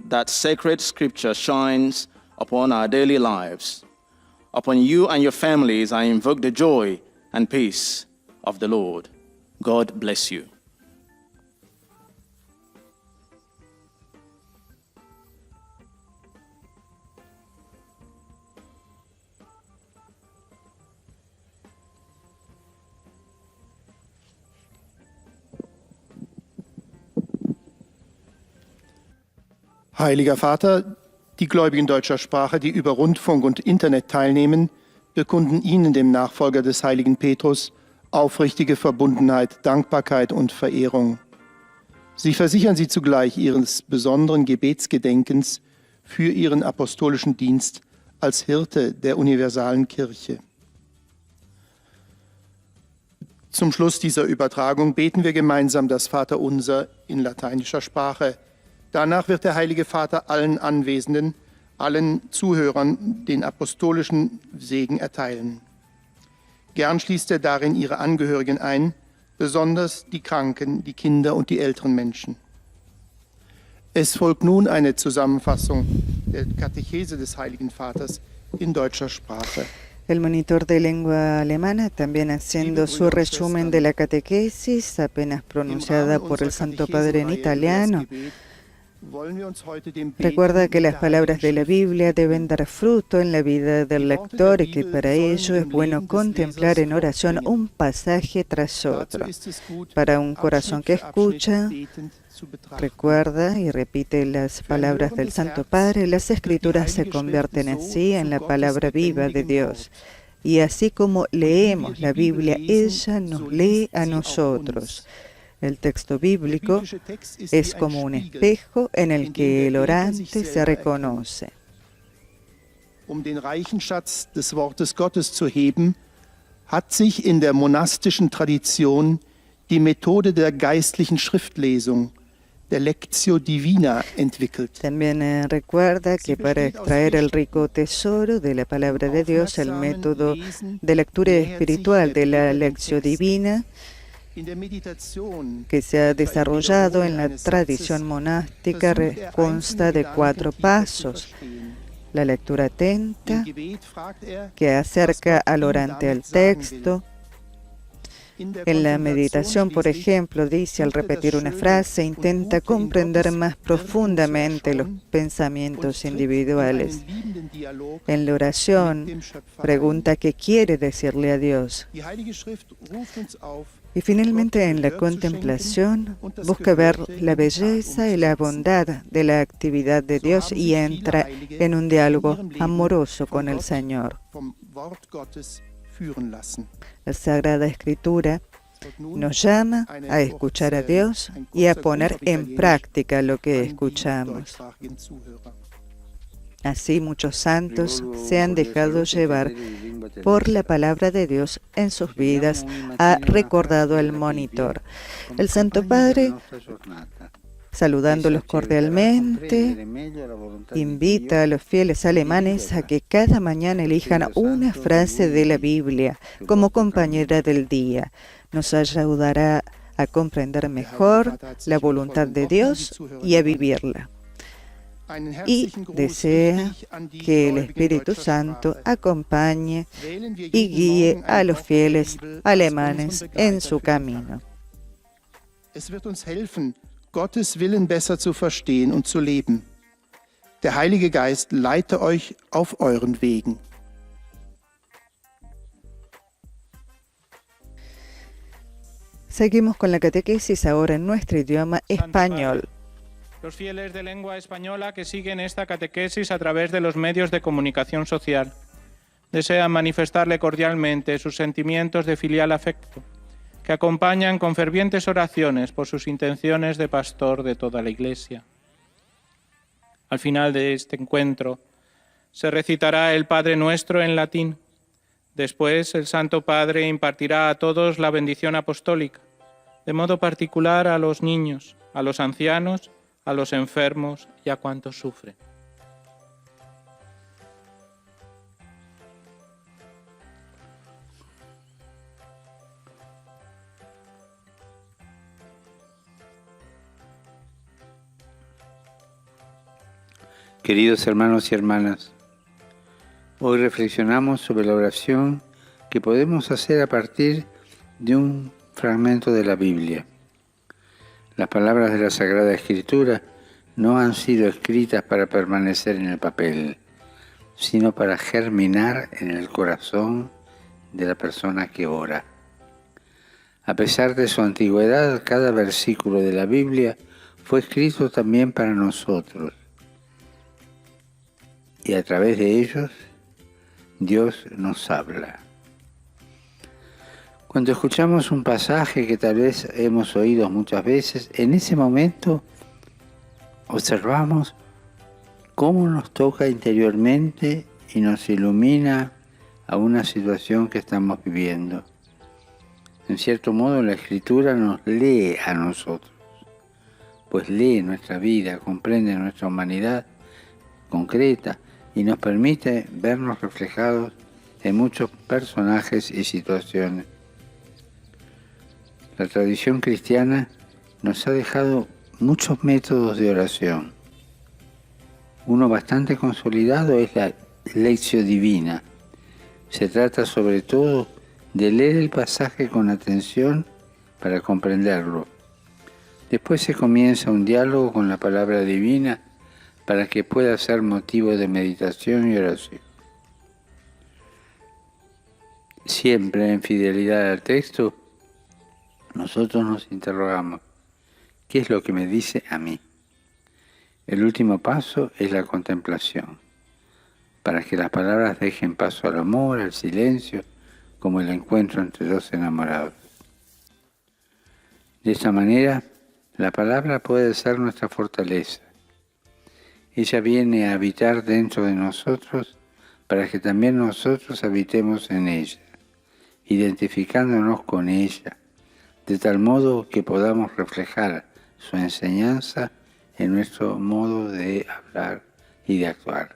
that sacred Scripture shines upon our daily lives. Upon you and your families, I invoke the joy and peace of the Lord. God bless you. Heiliger Vater, die Gläubigen deutscher Sprache, die über Rundfunk und Internet teilnehmen, bekunden Ihnen, dem Nachfolger des heiligen Petrus, aufrichtige Verbundenheit, Dankbarkeit und Verehrung. Sie versichern Sie zugleich Ihres besonderen Gebetsgedenkens für Ihren apostolischen Dienst als Hirte der universalen Kirche. Zum Schluss dieser Übertragung beten wir gemeinsam das Vaterunser in lateinischer Sprache. Danach wird der Heilige Vater allen Anwesenden, allen Zuhörern den apostolischen Segen erteilen. Gern schließt er darin ihre Angehörigen ein, besonders die Kranken, die Kinder und die älteren Menschen. Es folgt nun eine Zusammenfassung der Katechese des Heiligen Vaters in deutscher Sprache. El monitor de lengua alemana también haciendo su resumen de la catequesis apenas pronunciada por el Santo Padre en italiano. Recuerda que las palabras de la Biblia deben dar fruto en la vida del lector y que para ello es bueno contemplar en oración un pasaje tras otro. Para un corazón que escucha, recuerda y repite las palabras del Santo Padre, las Escrituras se convierten así en la palabra viva de Dios. Y así como leemos la Biblia, ella nos lee a nosotros. El texto bíblico es como un espejo en el que el orante se reconoce. Den reichen Schatz des Wortes Gottes zu heben, hat sich in der monastischen Tradition die Methode der geistlichen Schriftlesung, der Lectio Divina, entwickelt. También recuerda que para extraer el rico tesoro de la palabra de Dios, el método de lectura espiritual de la Lectio Divina, que se ha desarrollado en la tradición monástica, consta de 4 pasos. La lectura atenta, que acerca al orante al texto. En la meditación, por ejemplo, dice al repetir una frase, intenta comprender más profundamente los pensamientos individuales. En la oración, pregunta qué quiere decirle a Dios. Y finalmente en la contemplación busca ver la belleza y la bondad de la actividad de Dios y entra en un diálogo amoroso con el Señor. La Sagrada Escritura nos llama a escuchar a Dios y a poner en práctica lo que escuchamos. Así muchos santos se han dejado llevar por la palabra de Dios en sus vidas, ha recordado el monitor. El Santo Padre, saludándolos cordialmente, invita a los fieles alemanes a que cada mañana elijan una frase de la Biblia como compañera del día. Nos ayudará a comprender mejor la voluntad de Dios y a vivirla. Y desea que el Espíritu Santo acompañe y guíe a los fieles alemanes en su camino. Es wird uns helfen, Gottes Willen besser zu verstehen und zu leben. Der Heilige Geist leite euch auf euren Wegen. Seguimos con la catequesis ahora en nuestro idioma español. Los fieles de lengua española que siguen esta catequesis a través de los medios de comunicación social desean manifestarle cordialmente sus sentimientos de filial afecto, que acompañan con fervientes oraciones por sus intenciones de pastor de toda la Iglesia. Al final de este encuentro se recitará el Padre Nuestro en latín. Después el Santo Padre impartirá a todos la bendición apostólica, de modo particular a los niños, a los ancianos, a los enfermos y a cuantos sufren. Queridos hermanos y hermanas, hoy reflexionamos sobre la oración que podemos hacer a partir de un fragmento de la Biblia. Las palabras de la Sagrada Escritura no han sido escritas para permanecer en el papel, sino para germinar en el corazón de la persona que ora. A pesar de su antigüedad, cada versículo de la Biblia fue escrito también para nosotros. Y a través de ellos, Dios nos habla. Cuando escuchamos un pasaje que tal vez hemos oído muchas veces, en ese momento observamos cómo nos toca interiormente y nos ilumina a una situación que estamos viviendo. En cierto modo, la Escritura nos lee a nosotros, pues lee nuestra vida, comprende nuestra humanidad concreta y nos permite vernos reflejados en muchos personajes y situaciones. La tradición cristiana nos ha dejado muchos métodos de oración. Uno bastante consolidado es la Lectio Divina. Se trata sobre todo de leer el pasaje con atención para comprenderlo. Después se comienza un diálogo con la palabra divina para que pueda ser motivo de meditación y oración. Siempre en fidelidad al texto, nosotros nos interrogamos, ¿qué es lo que me dice a mí? El último paso es la contemplación, para que las palabras dejen paso al amor, al silencio, como el encuentro entre dos enamorados. De esta manera, la palabra puede ser nuestra fortaleza. Ella viene a habitar dentro de nosotros para que también nosotros habitemos en ella, identificándonos con ella, de tal modo que podamos reflejar su enseñanza en nuestro modo de hablar y de actuar.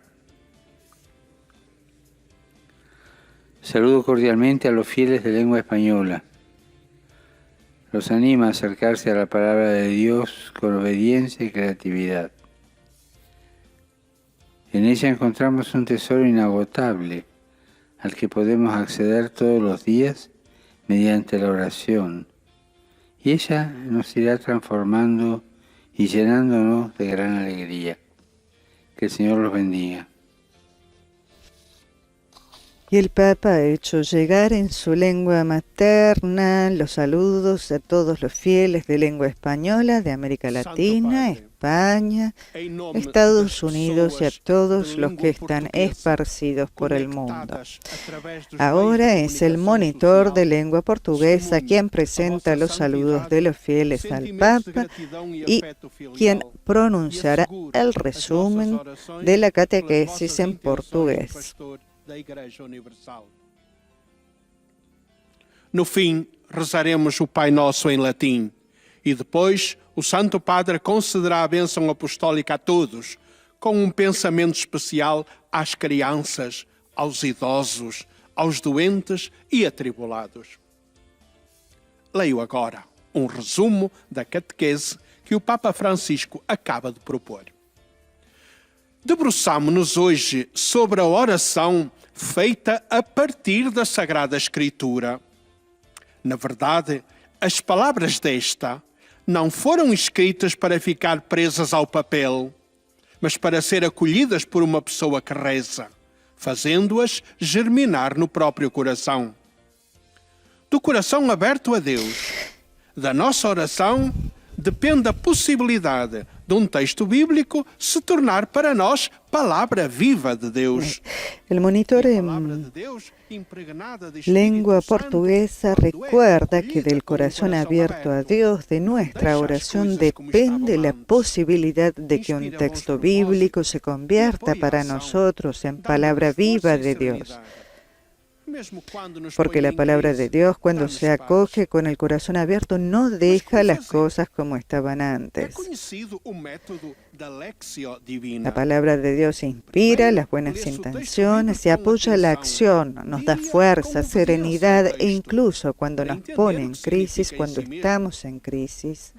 Saludo cordialmente a los fieles de lengua española. Los animo a acercarse a la palabra de Dios con obediencia y creatividad. En ella encontramos un tesoro inagotable al que podemos acceder todos los días mediante la oración, y ella nos irá transformando y llenándonos de gran alegría. Que el Señor los bendiga. Y el Papa ha hecho llegar en su lengua materna los saludos a todos los fieles de lengua española de América Latina, España, Estados Unidos y a todos los que están esparcidos por el mundo. Ahora es el monitor de lengua portuguesa quien presenta los saludos de los fieles al Papa y quien pronunciará el resumen de la catequesis en portugués. Da Igreja Universal. No fim, rezaremos o Pai Nosso em latim e depois o Santo Padre concederá a bênção apostólica a todos, com pensamento especial às crianças, aos idosos, aos doentes e atribulados. Leio agora resumo da catequese que o Papa Francisco acaba de propor. Debruçamo-nos hoje sobre a oração feita a partir da Sagrada Escritura. Na verdade, as palavras desta não foram escritas para ficar presas ao papel, mas para ser acolhidas por uma pessoa que reza, fazendo-as germinar no próprio coração. Do coração aberto a Deus, da nossa oração, depende a possibilidade de um texto bíblico se tornar para nós palavra viva de Deus. El monitor en lengua portuguesa recuerda que del corazón abierto a Dios, de nuestra oración, depende la posibilidad de que un texto bíblico se convierta para nosotros en palabra viva de Dios. Porque la palabra de Dios, cuando se acoge con el corazón abierto, no deja las cosas como estaban antes. La palabra de Dios inspira las buenas intenciones y apoya la acción, nos da fuerza, serenidad e incluso cuando nos pone en crisis, cuando estamos en crisis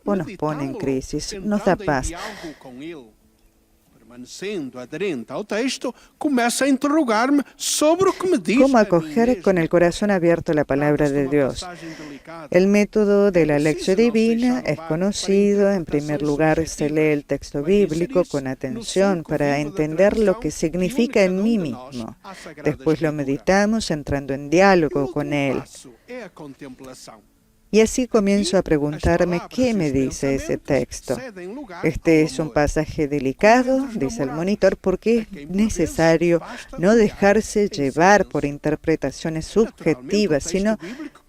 o nos pone en crisis, nos da paz. Permanecendo aderente ao texto, começa a interrogar-me sobre o que me diz. ¿Cómo acoger con el corazón abierto la palabra de Dios? El método de la lección divina es conocido. En primer lugar, se lee el texto bíblico con atención para entender lo que significa en mí mismo. Después lo meditamos entrando en diálogo con él. Y así comienzo a preguntarme qué me dice ese texto. Este es un pasaje delicado, dice el monitor, porque es necesario no dejarse llevar por interpretaciones subjetivas, sino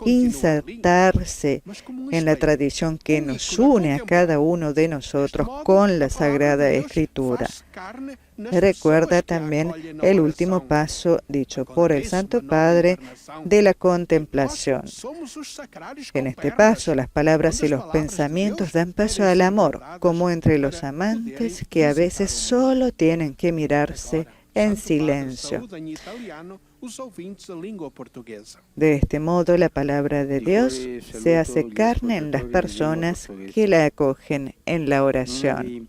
insertarse en la tradición que nos une a cada uno de nosotros con la Sagrada Escritura. Recuerda también el último paso dicho por el Santo Padre de la contemplación. En este paso, las palabras y los pensamientos dan paso al amor, como entre los amantes que a veces solo tienen que mirarse en silencio. De este modo, la palabra de Dios se hace carne en las personas que la acogen en la oración.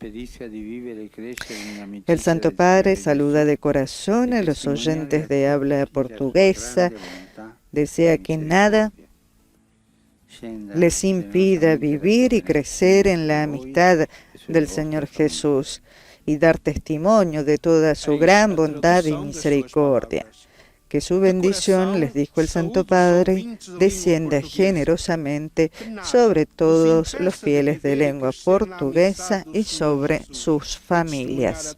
El Santo Padre saluda de corazón a los oyentes de habla portuguesa. Desea que nada les impida vivir y crecer en la amistad del Señor Jesús y dar testimonio de toda su gran bondad y misericordia. Que su bendición, les dijo el Santo Padre, descienda generosamente sobre todos los fieles de lengua portuguesa y sobre sus familias.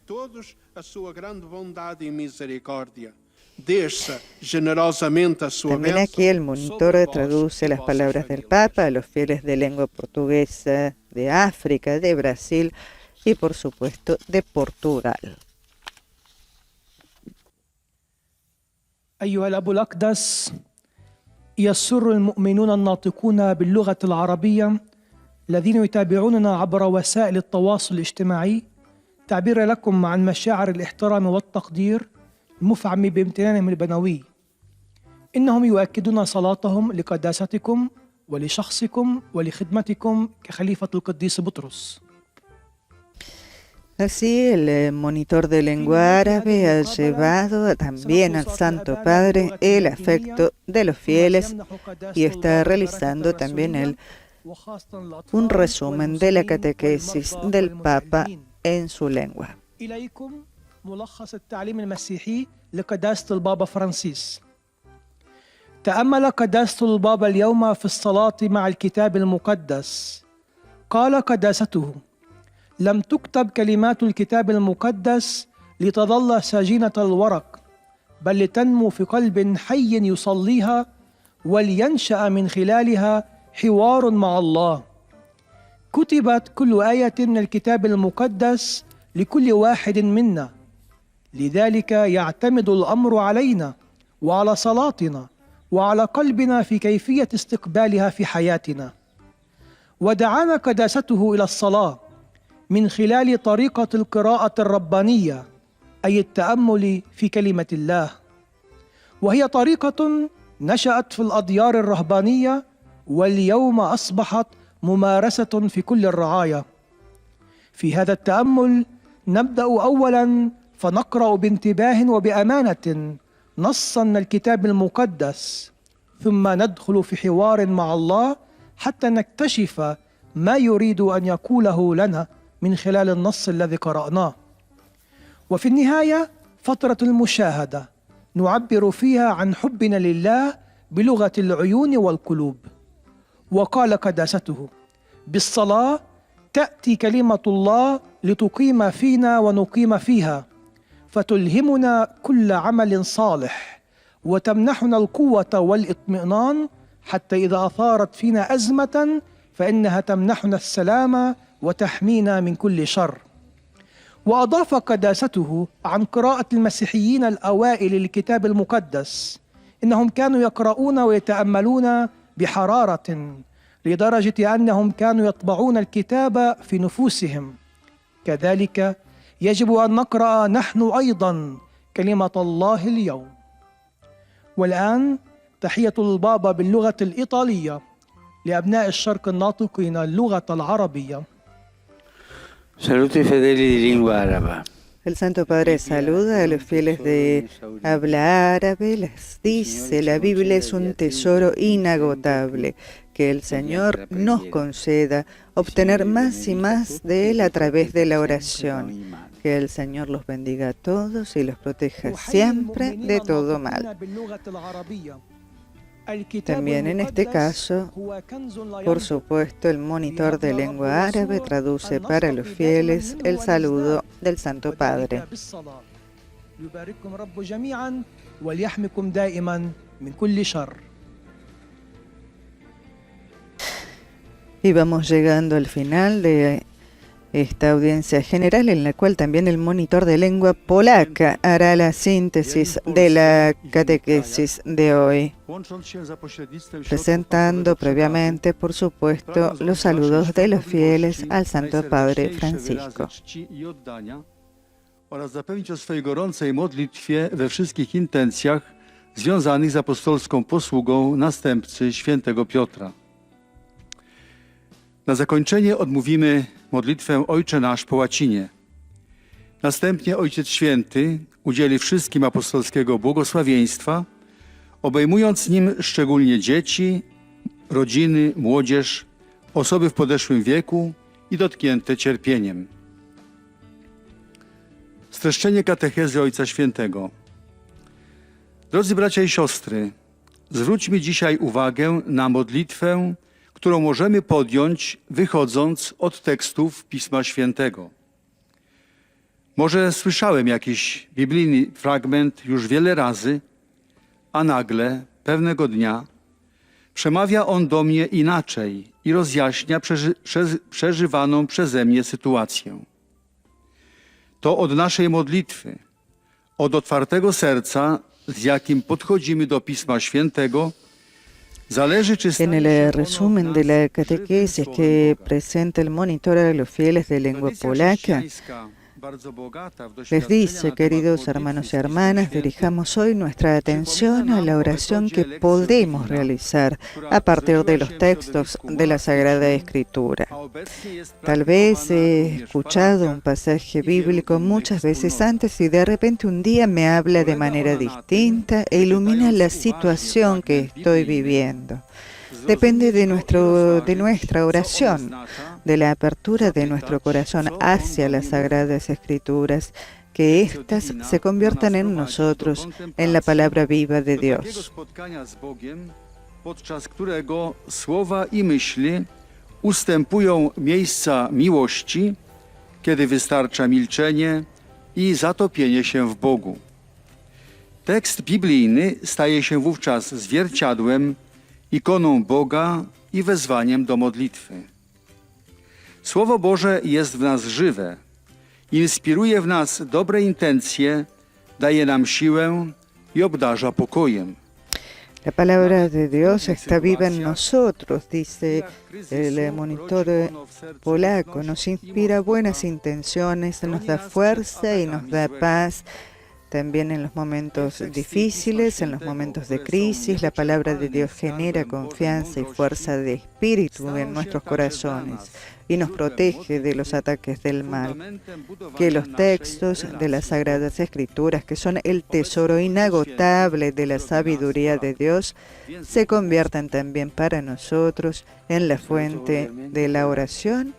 También aquí el monitor traduce las palabras del Papa a los fieles de lengua portuguesa de África, de Brasil y por supuesto de Portugal. أيها الأب الأقدس، يسر المؤمنون الناطقون باللغة العربية الذين يتابعوننا عبر وسائل التواصل الاجتماعي تعبير لكم عن مشاعر الاحترام والتقدير المفعم بامتنانهم البنوي. إنهم يؤكدون صلاتهم لقداستكم ولشخصكم ولخدمتكم كخليفة القديس بطرس. Así, el monitor de lengua árabe ha llevado también al Santo Padre el afecto de los fieles y está realizando también un resumen de la catequesis del Papa en su lengua. تأمل قداسة البابا اليوم في الصلاة مع الكتاب المقدس. قال قداسته: لم تكتب كلمات الكتاب المقدس لتظل سجينة الورق، بل لتنمو في قلب حي يصليها ولينشأ من خلالها حوار مع الله. كتبت كل آية من الكتاب المقدس لكل واحد منا، لذلك يعتمد الأمر علينا وعلى صلاتنا وعلى قلبنا في كيفية استقبالها في حياتنا. ودعانا قداسته إلى الصلاة من خلال طريقة القراءة الربانية، أي التأمل في كلمة الله، وهي طريقة نشأت في الأديار الرهبانية واليوم أصبحت ممارسة في كل الرعايا. في هذا التأمل نبدأ أولاً فنقرأ بانتباه وبأمانة نصاً من الكتاب المقدس، ثم ندخل في حوار مع الله حتى نكتشف ما يريد أن يقوله لنا من خلال النص الذي قرأناه. وفي النهاية فترة المشاهدة نعبر فيها عن حبنا لله بلغة العيون والقلوب. وقال قداسته: بالصلاة تأتي كلمة الله لتقيم فينا ونقيم فيها، فتلهمنا كل عمل صالح، وتمنحنا القوة والإطمئنان، حتى إذا أثارت فينا أزمة فإنها تمنحنا السلام وتحمينا من كل شر. وأضاف قداسته عن قراءة المسيحيين الأوائل للكتاب المقدس إنهم كانوا يقرؤون ويتأملون بحرارة، لدرجة أنهم كانوا يطبعون الكتاب في نفوسهم. كذلك يجب أن نقرأ نحن أيضا كلمة الله اليوم. والآن تحية البابا باللغة الإيطالية لأبناء الشرق الناطقين اللغة العربية. Saluti fedeli di lingua araba. El Santo Padre saluda a los fieles de habla árabe, les dice: la Biblia es un tesoro inagotable, que el Señor nos conceda obtener más y más de Él a través de la oración. Que el Señor los bendiga a todos y los proteja siempre de todo mal. También en este caso, por supuesto, el monitor de lengua árabe traduce para los fieles el saludo del Santo Padre. Y vamos llegando al final de esta audiencia general, en la cual también el monitor de lengua polaca hará la síntesis de la catequesis de hoy, presentando previamente, por supuesto, los saludos de los fieles al Santo Padre Francisco. Oraz zapewnić o swej gorącej modlitwie we wszystkich intencjach związanych z apostolską posługą następcy świętego Piotra. Na zakończenie odmówimy modlitwę Ojcze Nasz po łacinie. Następnie Ojciec Święty udzieli wszystkim apostolskiego błogosławieństwa, obejmując nim szczególnie dzieci, rodziny, młodzież, osoby w podeszłym wieku i dotknięte cierpieniem. Streszczenie katechezy Ojca Świętego. Drodzy bracia i siostry, zwróćmy dzisiaj uwagę na modlitwę, którą możemy podjąć, wychodząc od tekstów Pisma Świętego. Może słyszałem jakiś biblijny fragment już wiele razy, a nagle, pewnego dnia, przemawia on do mnie inaczej i rozjaśnia przeżywaną przeze mnie sytuację. To od naszej modlitwy, od otwartego serca, z jakim podchodzimy do Pisma Świętego, En el resumen de la catequesis que presenta el monitor a los fieles de lengua polaca, les dice: queridos hermanos y hermanas, dirijamos hoy nuestra atención a la oración que podemos realizar a partir de los textos de la Sagrada Escritura. Tal vez he escuchado un pasaje bíblico muchas veces antes y de repente un día me habla de manera distinta e ilumina la situación que estoy viviendo. Depende de nuestra oración, de la apertura de nuestro corazón hacia las Sagradas Escrituras, que éstas se conviertan en nosotros, en la palabra viva de Dios. Podczas którego słowa i myśli ustępują miejsca miłości, kiedy wystarcza milczenie i zatopienie się w Bogu. Tekst biblijny staje się wówczas zwierciadłem, ikoną Boga i wezwaniem do modlitwy. Słowo Boże jest w nas żywe, inspiruje w nas dobre intencje, daje nam siłę i obdarza pokojem. La palabra de Dios está viva en nosotros, dice el monitor polaco, nos inspira buenas intenciones, nos da fuerza y nos da paz, También en los momentos difíciles, en los momentos de crisis, la palabra de Dios genera confianza y fuerza de espíritu en nuestros corazones y nos protege de los ataques del mal. Que los textos de las Sagradas Escrituras, que son el tesoro inagotable de la sabiduría de Dios, se conviertan también para nosotros en la fuente de la oración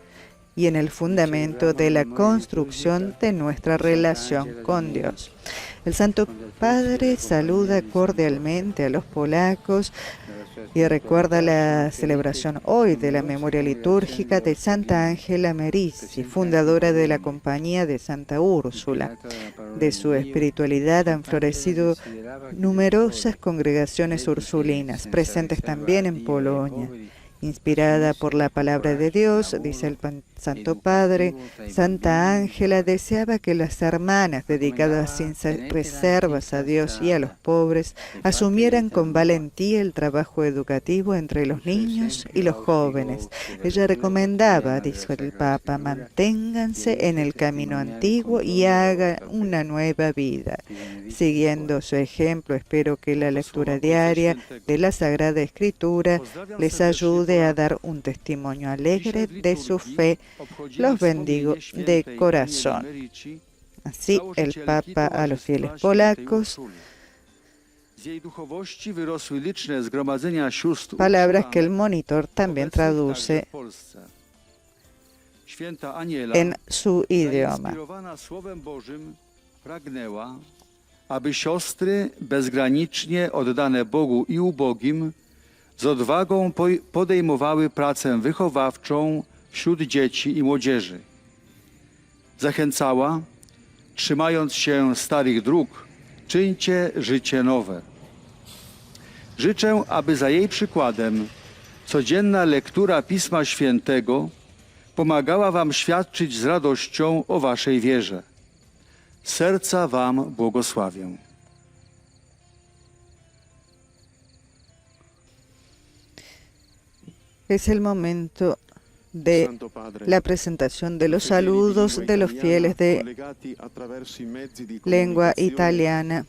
y en el fundamento de la construcción de nuestra relación con Dios. El Santo Padre saluda cordialmente a los polacos y recuerda la celebración hoy de la memoria litúrgica de Santa Ángela Merici, fundadora de la Compañía de Santa Úrsula. De su espiritualidad han florecido numerosas congregaciones ursulinas, presentes también en Polonia. Inspirada por la palabra de Dios, dice el Santo Padre, Santa Ángela deseaba que las hermanas dedicadas sin reservas a Dios y a los pobres asumieran con valentía el trabajo educativo entre los niños y los jóvenes. Ella recomendaba, dijo el Papa, manténganse en el camino antiguo y hagan una nueva vida. Siguiendo su ejemplo, espero que la lectura diaria de la Sagrada Escritura les ayude a dar un testimonio alegre de su fe. Los bendigo de corazón. Así el Papa a los fieles polacos, palabras que el monitor también traduce en su idioma. Aby siostry bezgranicznie oddane Bogu i ubogim z odwagą podejmowały pracę wychowawczą wśród dzieci i młodzieży. Zachęcała, trzymając się starych dróg, czyńcie życie nowe. Życzę, aby za jej przykładem codzienna lektura Pisma Świętego pomagała wam świadczyć z radością o waszej wierze. Z serca wam błogosławię. Es el momento de la presentación de los saludos de los fieles de lengua italiana,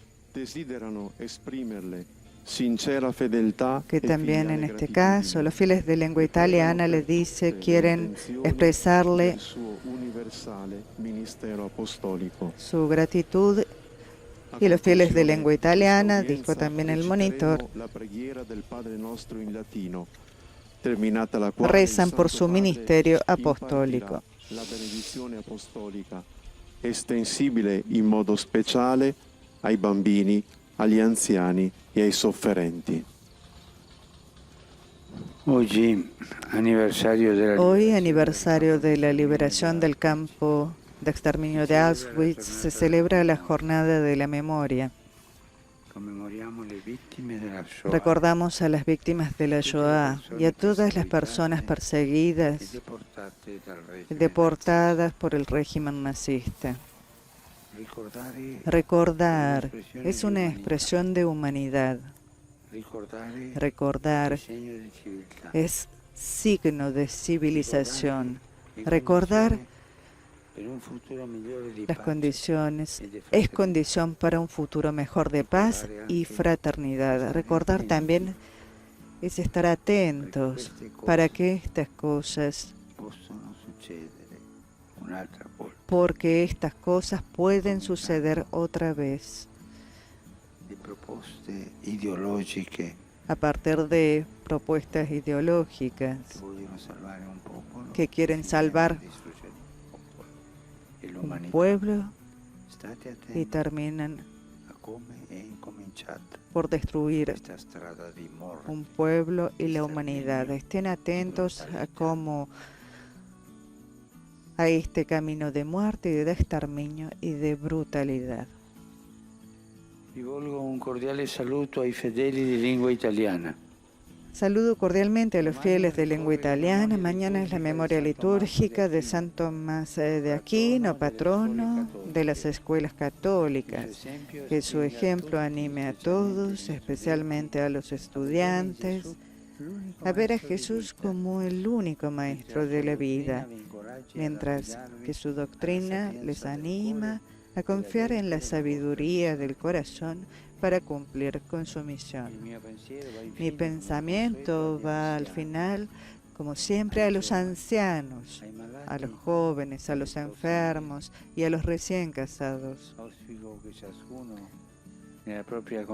que también en este caso los fieles de lengua italiana les dice quieren expresarle su gratitud, y los fieles de lengua italiana, dijo también el monitor, rezan por su ministerio apostólico. La benedizione apostolica estensibile in modo speciale ai bambini, agli anziani e ai sofferenti. Hoy, aniversario de la liberación del campo de exterminio de Auschwitz, se celebra la jornada de la memoria. Recordamos a las víctimas de la Shoah y a todas las personas perseguidas y deportadas por el régimen nazista. Recordar es una expresión de humanidad. Recordar es signo de civilización. Recordar las condiciones es condición para un futuro mejor de paz y fraternidad. Recordar también es estar atentos para que estas cosas, porque estas cosas pueden suceder otra vez a partir de propuestas ideológicas que quieren salvar un pueblo y terminan por destruir un pueblo y la humanidad. Estén atentos a cómo a este camino de muerte y de exterminio y de brutalidad. Rivolgo un cordiale saluto ai fedeli di lingua italiana. Saludo cordialmente a los fieles de lengua italiana. Mañana es la memoria litúrgica de San Tomás de Aquino, patrono de las escuelas católicas. Que su ejemplo anime a todos, especialmente a los estudiantes, a ver a Jesús como el único maestro de la vida, mientras que su doctrina les anima a confiar en la sabiduría del corazón para cumplir con su misión. Mi pensamiento va al final, como siempre, a los ancianos, a los jóvenes, a los enfermos y a los recién casados.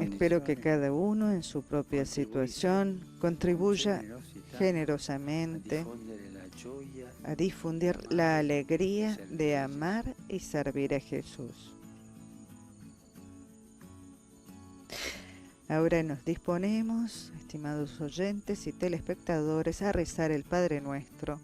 Espero que cada uno en su propia situación contribuya generosamente a difundir la alegría de amar y servir a Jesús. Ahora nos disponemos, estimados oyentes y telespectadores, a rezar el Padre Nuestro.